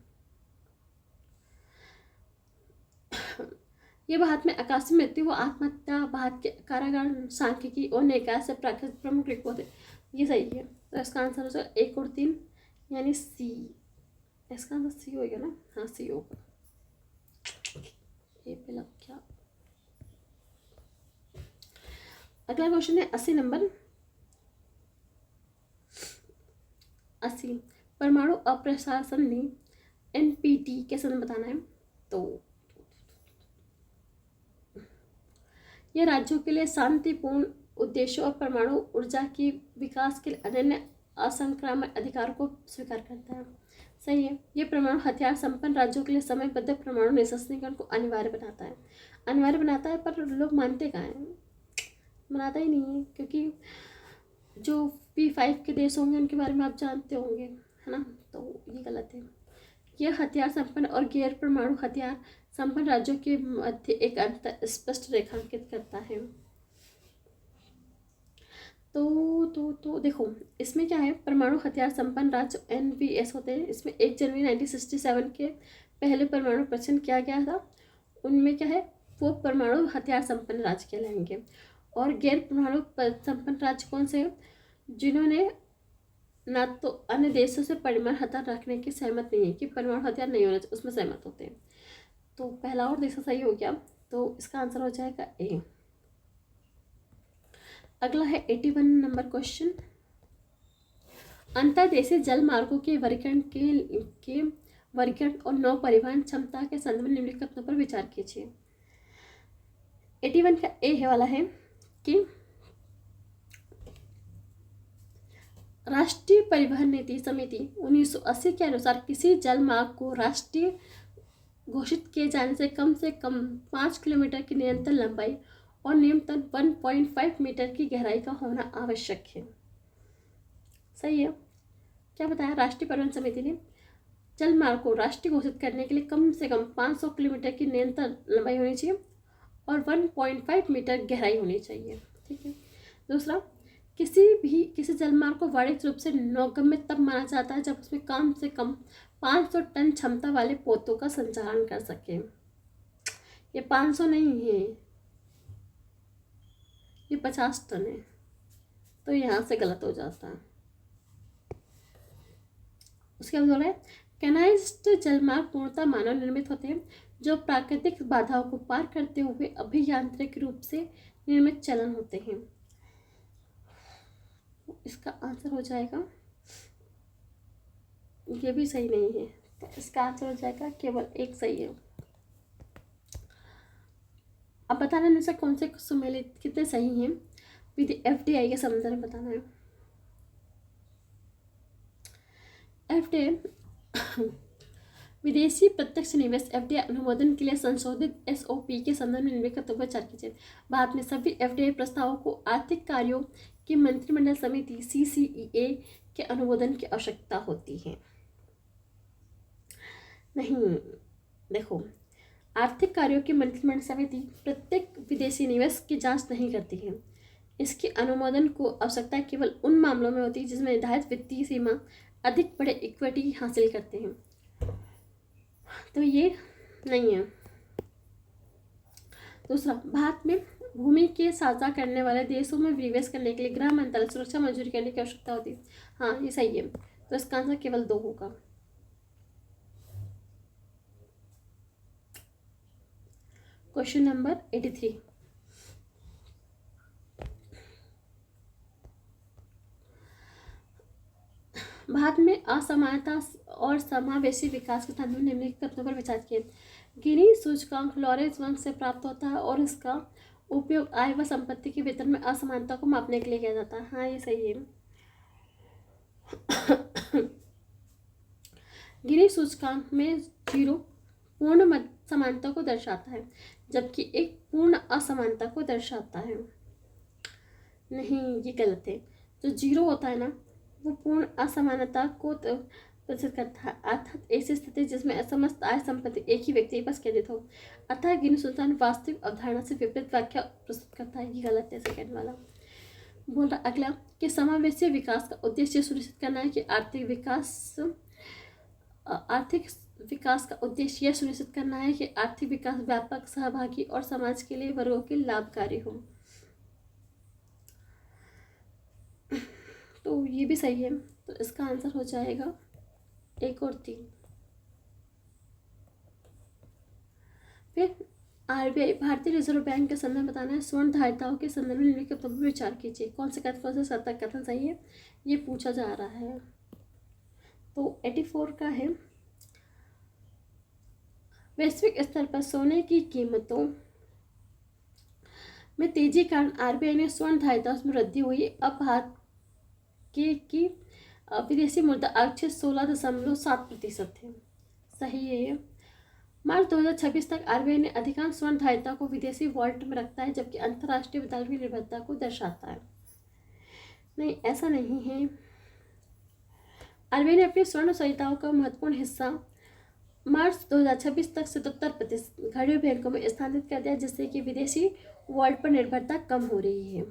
ये भारत में आकस्मिक मृत्यु व आत्महत्या, भारत के कारागार, सांख्यिकी और न्याय से प्राकृतिक प्रमुख रिपोर्ट है। ये सही है, तो इसका आंसर हो जाएगा 1 और 3 यानी C। इसका आंसर C होगा ना, हाँ C होगा। ये पे लग गया। अगला क्वेश्चन है 80 नंबर। 80 परमाणु अप्रशासन ने NPT के संदर्भ बताना है। तो यह राज्यों के लिए शांतिपूर्ण उद्देश्यों और परमाणु ऊर्जा की विकास के अनन्य असंक्रामक अधिकार को स्वीकार करता है। सही है। यह परमाणु हथियार संपन्न राज्यों के लिए समयबद्ध परमाणु निःशस्त्रीकरण को अनिवार्य बनाता है, पर लोग मानते कहाँ हैं, मनाता ही नहीं है, क्योंकि जो P5 के देश होंगे उनके बारे में आप जानते होंगे, है ना। तो ये गलत है। यह हथियार संपन्न और गैर परमाणु हथियार संपन्न राज्यों के मध्य एक अंतर स्पष्ट रेखांकित करता है। तो देखो इसमें क्या है, परमाणु हथियार संपन्न राज्य NVS होते हैं। इसमें 1 जनवरी 1967 के पहले परमाणु परीक्षण किया गया था। उनमें क्या है, वो परमाणु हथियार संपन्न राज्य कहलाएंगे। और गैर परमाणु संपन्न राज्य कौन से हैं, जिन्होंने ना तो अन्य देशों से परमाणु हथियार रखने की सहमत नहीं है, कि परमाणु हथियार नहीं होना चाहिए, उसमें सहमत होते हैं। तो पहला और दूसरा सही हो गया, तो इसका आंसर हो जाएगा A। अगला है 81 नंबर क्वेश्चन। अंतर्देशीय जल मार्गों के वर्गीकरण और नौ परिवहन क्षमता के संदर्भ में निम्नलिखित कथनों पर विचार कीजिए। 81 का ए वाला है कि राष्ट्रीय परिवहन नीति समिति 1980 के अनुसार किसी जल मार्ग को राष्ट्रीय घोषित किए जाने से कम 5 किलोमीटर की निरंतर लंबाई और न्यूनतम 1.5 मीटर की गहराई का होना आवश्यक है। सही है। क्या बताया? राष्ट्रीय परिवहन समिति ने जल मार्ग को राष्ट्रीय घोषित करने के लिए कम से कम 500 किलोमीटर की न्यूनतम लंबाई होनी चाहिए और 1.5 मीटर गहराई होनी चाहिए। ठीक है। दूसरा, किसी जलमार्ग को वाणिज्यिक रूप से नौगम्य तब माना जाता है जब उसमें कम से कम 500 टन क्षमता वाले पोतों का संचालन कर सके। ये 500 नहीं है, ये 50 टन है, तो यहाँ से गलत हो जाता है। उसके बाद बोला है कैनाइज्ड जलमार्ग पूर्णतः मानव निर्मित होते हैं जो प्राकृतिक बाधाओं को पार करते हुए अभियांत्रिक रूप से निर्मित चलन होते हैं। इसका आंसर हो जाएगा, ये भी सही नहीं है, तो इसका आंसर हो जाएगा केवल एक सही है। अब बताना इनमें से कौन से सुमेलित कितने सही हैं, विधि FDI के संदर्भ में बताना है। FDI विदेशी प्रत्यक्ष निवेश FDI अनुमोदन के लिए संशोधित SOP के संदर्भ में निम्नलिखित विचार कीजिए। भारत में सभी FDI प्रस्तावों को आर्थिक कार्यों की मंत्रिमंडल समिति CCEA के अनुमोदन की आवश्यकता होती है। नहीं, देखो, आर्थिक कार्यों की मंत्रिमंडल समिति प्रत्येक विदेशी निवेश की जांच नहीं करती है। इसके अनुमोदन को आवश्यकता केवल उन मामलों में होती है जिसमें निर्धारित वित्तीय सीमा अधिक बड़े इक्विटी हासिल करते हैं, तो ये नहीं है। दूसरा, भारत में भूमि के साझा करने वाले देशों में निवेश करने के लिए गृह मंत्रालय सुरक्षा मंजूरी करने की आवश्यकता होती है। हाँ, ये सही है, तो इसका आंसर केवल 2 होगा। क्वेश्चन नंबर 83, भारत में असमानता और समावेशी विकास के संदर्भ में निम्नलिखित तथ्यों पर विचार किए। गिनी सूचकांक लॉरेंस वंश से प्राप्त होता है और इसका उपयोग आय व संपत्ति के वितरण में असमानता को मापने के लिए किया जाता है। हाँ, ये सही है। गिनी सूचकांक में 0 पूर्ण समानता को दर्शाता है जबकि 1 पूर्ण असमानता को दर्शाता है। नहीं, ये गलत है। जो 0 होता है ना, वो पूर्ण असमानता को प्रदर्शित करता है, अर्थात ऐसी स्थिति जिसमें समस्त आय संपत्ति एक ही व्यक्ति के पास केंद्रित हो। अतः गिनी सूचकांक वास्तविक अवधारणा से विपरीत व्याख्या प्रस्तुत करता है। ये गलत है, सेकेंड वाला। बोल रहा अगला कि समावेशी विकास का उद्देश्य सुनिश्चित करना है कि आर्थिक विकास का उद्देश्य यह सुनिश्चित करना है कि आर्थिक विकास व्यापक, सहभागी और समाज के लिए वर्गों के लाभकारी हो। तो ये भी सही है, तो इसका आंसर हो जाएगा 1 और 3। फिर RBI भारतीय रिजर्व बैंक के संदर्भ में बताना है। स्वर्ण धारिताओं के संदर्भ में निम्नलिखित पर विचार कीजिए। कौन से सतर्क कथन सही है, ये पूछा जा रहा है। तो 84 का है, वैश्विक स्तर पर सोने की कीमतों में तेजी के कारण RBI ने स्वर्ण धारिताओं में वृद्धि हुई। अब भारत की विदेशी मुद्रा आक्षेप 16.7% है। सही है। मार्च 2026 तक RBI ने अधिकांश स्वर्ण धारिता को विदेशी वॉल्ट में रखता है जबकि अंतर्राष्ट्रीय बाजार की निर्भरता को दर्शाता है। नहीं, ऐसा नहीं है। RBI ने अपनी स्वर्ण संहिताओं का महत्वपूर्ण हिस्सा मार्च 2026 तक 77% घरेलू बैंकों में स्थानांतरित कर दिया जिससे कि विदेशी वॉल्ट पर निर्भरता कम हो रही है।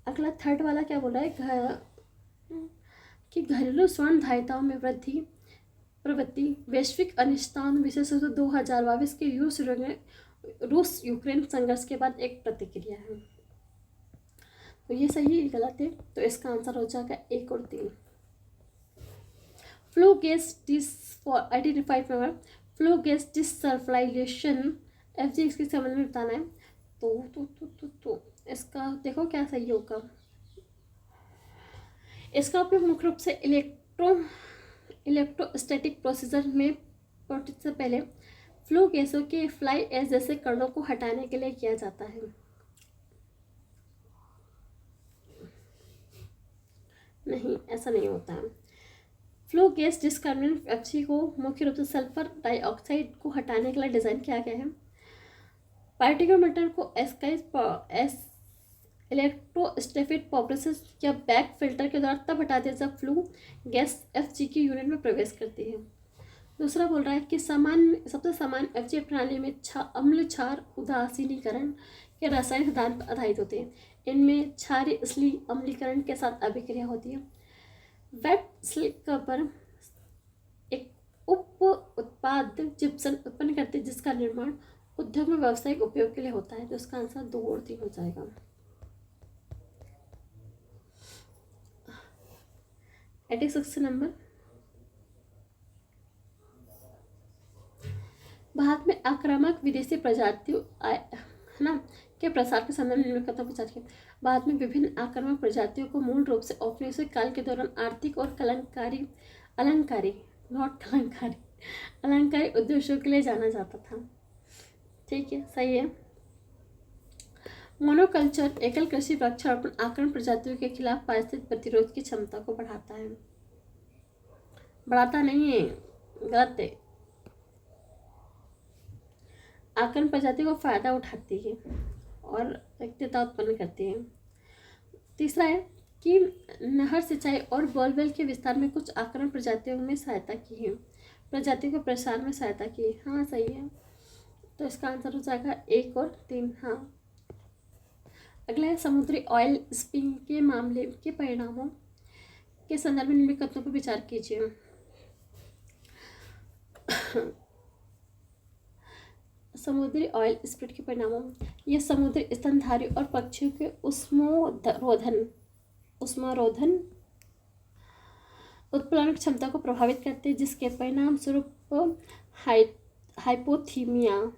अगला थर्ड वाला क्या बोल रहा है, कि घरेलू स्वर्ण धारिताओं में प्रवृत्ति वैश्विक अनिश्चितताओं विशेष रूप से 2022 के रूस यूक्रेन संघर्ष के बाद एक प्रतिक्रिया है। तो ये सही है, गलत है, तो इसका आंसर हो जाएगा 1 और 3। Flue gas flue gas desulphurisation FG इसके संबंध में बताना है। तो इसका देखो क्या सही होगा। इसका उपयोग मुख्य रूप से इलेक्ट्रोस्टैटिक प्रोसीजर में प्रोसेस से पहले फ्लो गैसों के फ्लाई एश जैसे कणों को हटाने के लिए किया जाता है। नहीं, ऐसा नहीं होता है। फ्लो गैस डिसकार्बोनेट FG को मुख्य रूप से सल्फर डाइऑक्साइड को हटाने के लिए डिज़ाइन किया गया है। पार्टिकुलर मैटर को एस इलेक्ट्रोस्टैटिक प्रोसेस या बैक फिल्टर के द्वारा तब हटाते हैं जब फ्लू गैस Fg की यूनिट में प्रवेश करती है। दूसरा बोल रहा है कि सबसे सामान्य Fg प्रणाली में अम्ल क्षार उदासीनीकरण के रासायनिक सिद्धांत पर आधारित होते हैं। इनमें क्षारीय इसलिए अम्लीकरण के साथ अभिक्रिया होती है। वेट स्लिक पर एक उप उत्पाद जिप्सम उत्पन्न करते हैं जिसका निर्माण उद्योग में व्यावसायिक उपयोग के लिए होता है। तो इसका आंसर 2 और 3 हो जाएगा। 86 नंबर, भारत में आक्रामक विदेशी प्रजातियों है ना के प्रसार के संदर्भ में निम्नलिखित विचार किया। भारत में विभिन्न आक्रामक प्रजातियों को मूल रूप से औपनिवेशिक काल के दौरान आर्थिक और अलंकारी उद्देश्यों के लिए जाना जाता था। ठीक है, सही है। मोनोकल्चर एकल कृषि वृक्षारोपण आक्रामक प्रजातियों के खिलाफ पारिस्थितिक प्रतिरोध की क्षमता को बढ़ाता है, बढ़ाता नहीं है, गलत है। आक्रामक प्रजातियों को फायदा उठाती है और रिक्तता उत्पन्न करती है। तीसरा है कि नहर सिंचाई और बोरवेल के विस्तार में कुछ आक्रामक प्रजातियों में सहायता की है, प्रजातियों के प्रसार में सहायता की है। हाँ, सही है। तो इसका आंसर हो जाएगा 1 और 3। हाँ। अगला है समुद्री ऑयल स्पिल के मामले के परिणामों के संदर्भ में निम्नलिखित कथनों पर विचार कीजिए। समुद्री ऑयल स्पिल के परिणामों, यह समुद्री स्तनधारी और पक्षियों के उष्मारोधन उत्प्लावन क्षमता को प्रभावित करते हैं, जिसके परिणाम स्वरूप हाइपोथीमिया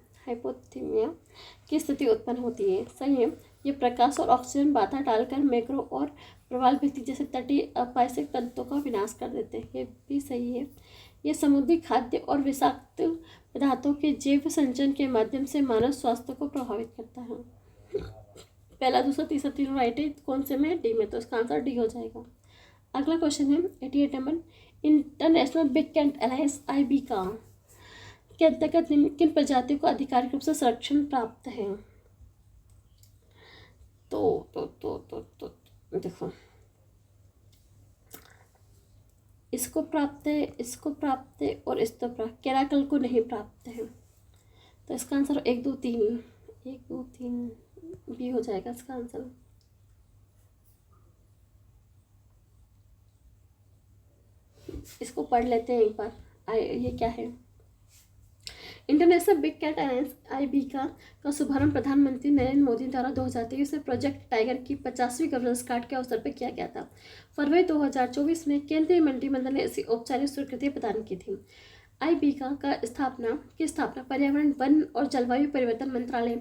की स्थिति उत्पन्न होती है। सही है। ये प्रकाश और ऑक्सीजन बाधा डालकर मैक्रो और प्रवाल भित्ति जैसे तटीय अपारिस्थितिक तंत्रों का विनाश कर देते हैं। ये भी सही है। ये समुद्री खाद्य और विषाक्त पदार्थों के जैव संचरण के माध्यम से मानव स्वास्थ्य को प्रभावित करता है। पहला, दूसरा, तीसरा तीनों राइट है। कौन से में? डी में। तो इसका आंसर डी हो जाएगा। अगला क्वेश्चन है 88 number, international big cat alliance IB का के अंतर्गत किन प्रजातियों को आधिकारिक रूप से संरक्षण प्राप्त है? तो देखो, इसको प्राप्त है, इसको प्राप्त है और इसको प्राप्त, केराकल को नहीं प्राप्त है। तो इसका आंसर 1 2 3 बी हो जाएगा इसका आंसर। इसको पढ़ लेते हैं एक बार। ये क्या है? International big cat alliance IB का शुभारंभ प्रधानमंत्री नरेंद्र मोदी द्वारा 2023 में प्रोजेक्ट टाइगर की 50वीं गवर्नेंस कार्ड के अवसर पर किया गया था। फरवरी 2024 में केंद्रीय मंत्रिमंडल ने इसे औपचारिक स्वीकृति प्रदान की थी। IB की स्थापना पर्यावरण, वन और जलवायु परिवर्तन मंत्रालय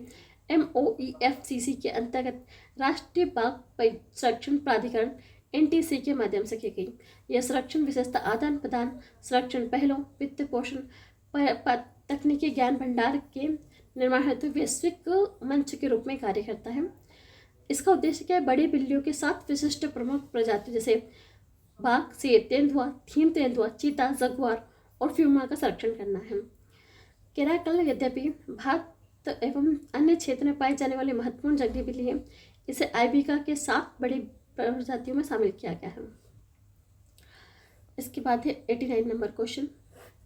MOEFCC के अंतर्गत राष्ट्रीय बाघ संरक्षण प्राधिकरण NTC के माध्यम से की गई। यह संरक्षण विशेषता आदान प्रदान, संरक्षण पहलों, वित्त पोषण, तकनीकी ज्ञान भंडार के निर्माण हेतु वैश्विक मंच के रूप में कार्य करता है। इसका उद्देश्य क्या है? बड़ी बिल्लियों के 7 विशिष्ट प्रमुख प्रजातियों जैसे बाघ, शेर, तेंदुआ, थीम तेंदुआ, चीता, जगुआर और फ्यूमा का संरक्षण करना है। केराकल यद्यपि भारत एवं अन्य क्षेत्र में पाई जाने वाली महत्वपूर्ण जंगली बिल्ली है, इसे IB के 7 बड़ी प्रजातियों में शामिल किया गया है। इसके बाद है 89 नंबर क्वेश्चन,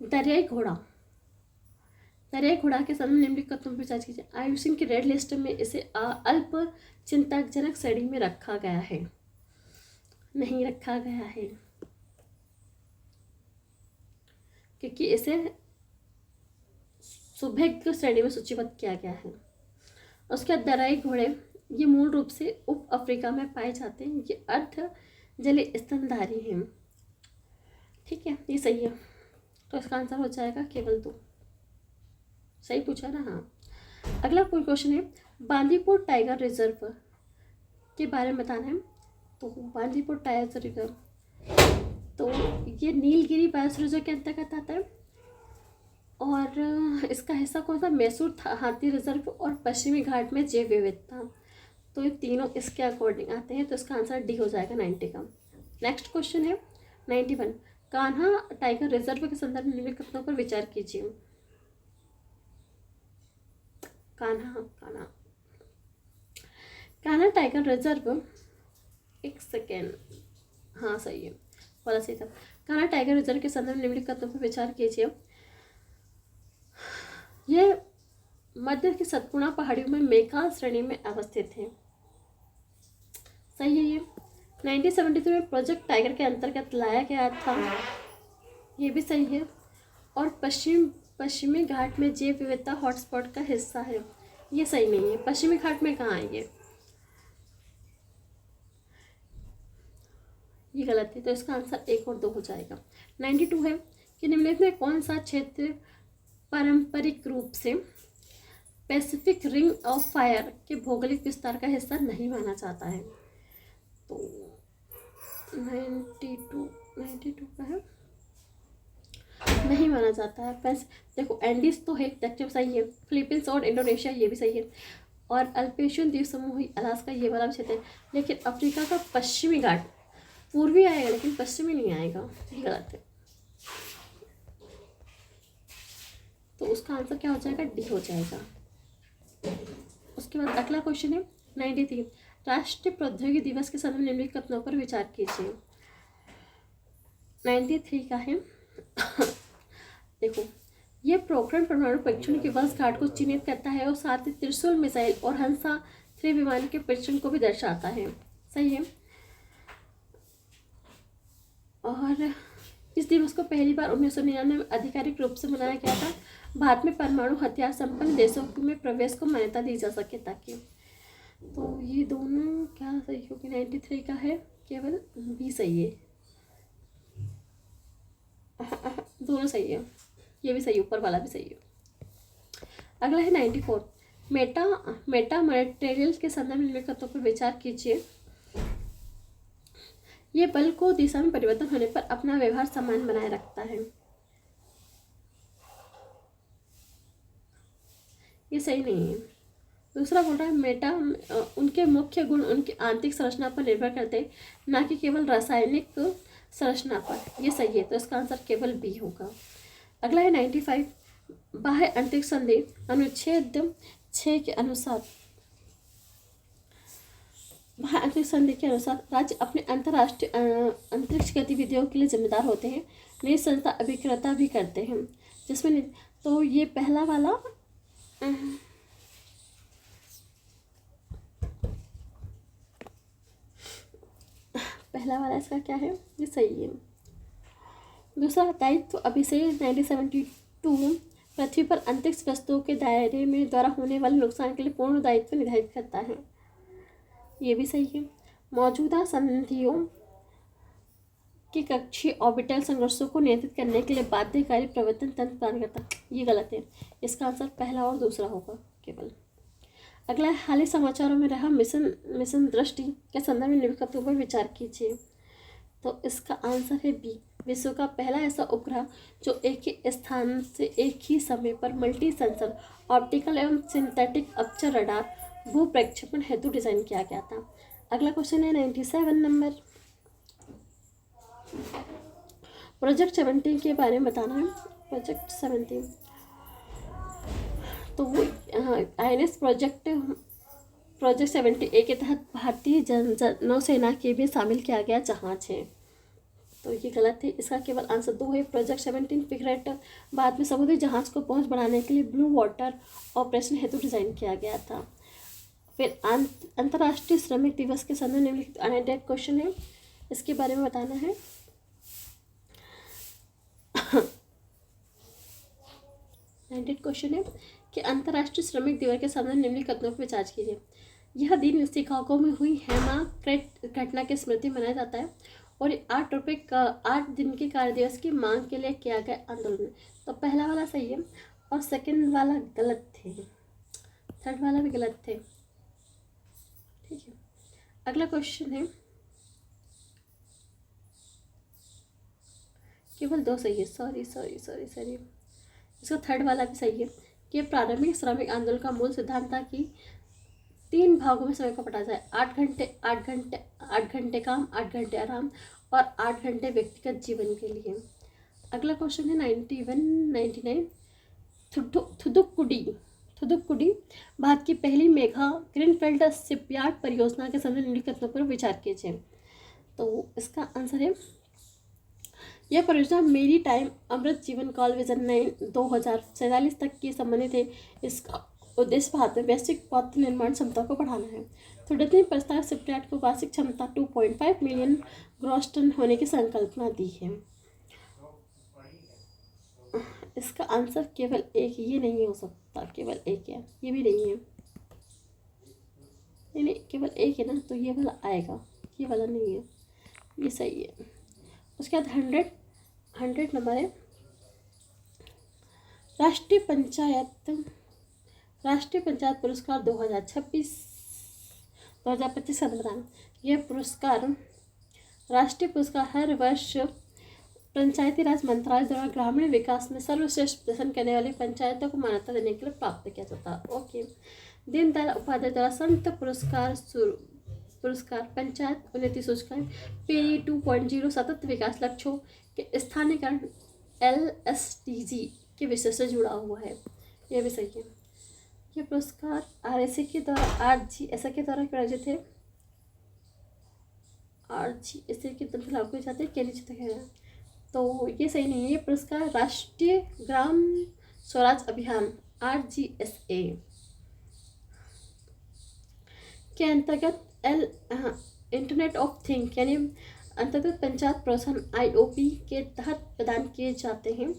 दरियाई घोड़ा के संबंध में निम्नलिखित कथनों पर विचार कीजिए। IUCN की रेड लिस्ट में इसे अल्प चिंताजनक श्रेणी में रखा गया है, नहीं रखा गया है, क्योंकि इसे सुभेग्य श्रेणी में सूचीबद्ध किया गया है। उसके बाद दरियाई घोड़े, ये मूल रूप से उप अफ्रीका में पाए जाते हैं। ये अर्ध जलीय स्तनधारी हैं। ठीक है, ये सही है। तो इसका आंसर हो जाएगा केवल 2। सही पूछा ना? हाँ। अगला कोई क्वेश्चन है, बांदीपुर टाइगर रिजर्व के बारे में बताना है। तो बांदीपुर टाइगर रिजर्व, तो ये नीलगिरी बायोस्फीयर रिजर्व के अंतर्गत आता है और इसका हिस्सा कौन सा? मैसूर हाथी रिजर्व और पश्चिमी घाट में जैव विविधता। तो ये तीनों इसके अकॉर्डिंग आते हैं। तो इसका आंसर डी हो जाएगा 90 का। नेक्स्ट क्वेश्चन है 91, कान्हा टाइगर रिजर्व के संदर्भ में निम्नलिखित कथनों पर विचार कीजिए। कान्हा कान्हा कान्हा टाइगर रिजर्व, एक सेकेंड, हाँ सही है, वाला सही था। कान्हा टाइगर रिजर्व के संदर्भ में निम्नलिखित कथनों पर विचार कीजिए। यह मध्य की सतपुड़ा पहाड़ियों में मेघाल श्रेणी में अवस्थित है। सही है ये। 1973 में प्रोजेक्ट टाइगर के अंतर्गत लाया गया था, ये भी सही है। और पश्चिमी घाट में जैव विविधता हॉटस्पॉट का हिस्सा है, ये सही नहीं है। पश्चिमी घाट में कहाँ है ये गलत है, तो इसका आंसर 1 और 2 हो जाएगा। 92 है कि निम्नलिखित में कौन सा क्षेत्र पारंपरिक रूप से पैसिफिक रिंग ऑफ फायर के भौगोलिक विस्तार का हिस्सा नहीं माना जाता है। तो 92 का है, नहीं माना जाता है। देखो एंडीज तो है, दक्षिण सही है। फिलीपींस और इंडोनेशिया ये भी सही है। और अल्पेशियन द्वीप समूह अलास्का ये वाला क्षेत्र है। लेकिन अफ्रीका का पश्चिमी घाट पूर्वी आएगा लेकिन पश्चिमी नहीं आएगा, ये गलत है। तो उसका आंसर क्या हो जाएगा, डी हो जाएगा। उसके बाद अगला क्वेश्चन है 93, राष्ट्रीय प्रौद्योगिकी दिवस के संदर्भ में निम्नलिखित कथनों पर विचार कीजिए। 93 का है देखो, यह प्रोग्राम परमाणु परीक्षण की वर्षगांठ को चिन्हित करता है और साथ ही त्रिशूल मिसाइल और हंसा 3 विमान के परीक्षण को भी दर्शाता है। सही है। और इस दिवस को पहली बार 1999 में आधिकारिक रूप से मनाया गया था। भारत में परमाणु हथियार संपन्न देशों में प्रवेश को मान्यता दी जा सके ताकि, तो ये दोनों क्या सही होगी। 93 का है, केवल बी सही है। दोनों सही है, ये भी सही, ऊपर वाला भी सही है। अगला है 94, मेटा मटेरियल के संदर्भ में निम्नलिखित कथनों पर विचार कीजिए। ये बल को दिशा में परिवर्तन होने पर अपना व्यवहार समान बनाए रखता है, ये सही नहीं है। दूसरा बोल रहा है मेटा उनके मुख्य गुण उनकी आंतरिक संरचना पर निर्भर करते हैं, ना कि केवल रासायनिक संरचना पर, ये सही है। तो इसका आंसर केवल बी होगा। अगला है 95, बाह्य अंतरिक्ष संधि अनुच्छेद 6 के अनुसार, बाह्य अंतरिक्ष संधि के अनुसार राज्य अपने अंतर्राष्ट्रीय अंतरिक्ष गतिविधियों के लिए जिम्मेदार होते हैं। नई संस्था अभिक्रिया भी करते हैं, जिसमें तो ये पहला वाला इसका क्या है, ये सही है। दूसरा दायित्व अभिषेक 1972 पृथ्वी पर अंतरिक्ष वस्तुओं के दायरे में द्वारा होने वाले नुकसान के लिए पूर्ण दायित्व निर्धारित करता है, ये भी सही है। मौजूदा संधियों के कक्षीय ऑर्बिटल संघर्षों को नियंत्रित करने के लिए बाध्यकारी प्रवर्तन तंत्र प्रदान करता, ये गलत है। इसका आंसर पहला और दूसरा होगा केवल। अगला हाल ही समाचारों में रहा मिशन दृष्टि के संदर्भ में निम्नलिखित कथनों पर विचार कीजिए। तो इसका आंसर है बी, विश्व का पहला ऐसा उपग्रह जो एक ही स्थान से एक ही समय पर मल्टी सेंसर ऑप्टिकल एवं सिंथेटिक अपर्चर रडार भू प्रक्षेपण हेतु डिजाइन किया गया था। अगला क्वेश्चन है 97 नंबर, प्रोजेक्ट 17 के बारे में बताना है। प्रोजेक्ट 17 तो वो INS प्रोजेक्ट 70A के तहत भारतीय नौसेना के भी शामिल किया गया जहाज है, तो ये गलत है। इसका केवल आंसर 2 है। प्रोजेक्ट 17 फ्रिगेट बाद में समुद्री जहाज को पहुंच बढ़ाने के लिए ब्लू वाटर ऑपरेशन हेतु डिजाइन किया गया था। फिर अंतर्राष्ट्रीय श्रमिक दिवस के संदर्भ निम्नलिखित अनडेट क्वेश्चन है, इसके बारे में बताना है। क्वेश्चन है कि अंतर्राष्ट्रीय श्रमिक दिवस के संदर्भ निम्नलिखित कथनों पर विचार कीजिए। यह दिन शिकागो में हुई हेमाक्रेट घटना की स्मृति मनाया जाता है और 8 दिन के कार्य दिवस की मांग के लिए किया गया आंदोलन। तो पहला वाला सही है और सेकंड वाला गलत थे, थर्ड वाला भी गलत थे। ठीक है, अगला क्वेश्चन है, केवल 2 सही है, सॉरी। इसका थर्ड वाला भी सही है कि प्रारंभिक श्रमिक आंदोलन का मूल सिद्धांत था कि 3 भागों में समय को बंटा जाए, 8 घंटे काम, 8 घंटे आराम और 8 घंटे व्यक्तिगत जीवन के लिए। अगला क्वेश्चन है 99 थुथुक्कुडी थुथुकुडी भारत की पहली मेगा ग्रीनफील्ड शिपयार्ड परियोजना के संबंधित निम्नलिखित कथनों पर विचार कीजिए। तो इसका आंसर है, यह परियोजना मेरी टाइम अमृत जीवन काल विजन 2047 तक की संबंधित है। इसका उद्देश्य भारत में वैश्विक पथ निर्माण क्षमता को बढ़ाना है। थोड़े ने प्रस्ताव शिपयार्ड को वार्षिक क्षमता 2.5 मिलियन ग्रॉस टन होने की संकल्पना दी है। इसका आंसर केवल एक, ये नहीं हो सकता, केवल एक है, ये भी नहीं है, नहीं केवल एक है ना, तो ये वाला आएगा, ये वाला नहीं है, ये सही है। उसके बाद 100 नंबर है, राष्ट्रीय पंचायत पुरस्कार 2025 का बताना। यह पुरस्कार राष्ट्रीय पुरस्कार हर वर्ष पंचायती राज मंत्रालय द्वारा ग्रामीण विकास में सर्वश्रेष्ठ प्रदर्शन करने वाली पंचायतों को मान्यता देने के लिए प्राप्त किया जाता है। ओके। दीनदयाल उपाध्याय द्वारा संत पुरस्कार पंचायत उन्नति सूचकांक PE 2.0 सतत विकास लक्ष्यों के स्थानीयकरण LSDG के विषय से जुड़ा हुआ है, यह भी सही है। ये पुरस्कार RSA के द्वारा RGSA के द्वारा प्रायोजित है। RGSA के द्वारा लागू किए जाते हैं, क्या नीचे तक है, तो ये सही नहीं है। ये पुरस्कार राष्ट्रीय ग्राम स्वराज अभियान RGSA के अंतर्गत इंटरनेट ऑफ थिंग यानी अंतर्गत पंचायत प्रोत्साहन IOP के तहत प्रदान किए जाते हैं।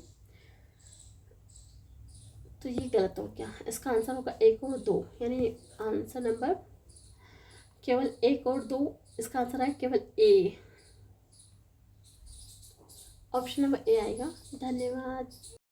तो ये गलत हो गया, इसका आंसर होगा 1 और 2, यानी आंसर नंबर केवल 1 और 2, इसका आंसर है केवल A, ऑप्शन नंबर A आएगा। धन्यवाद।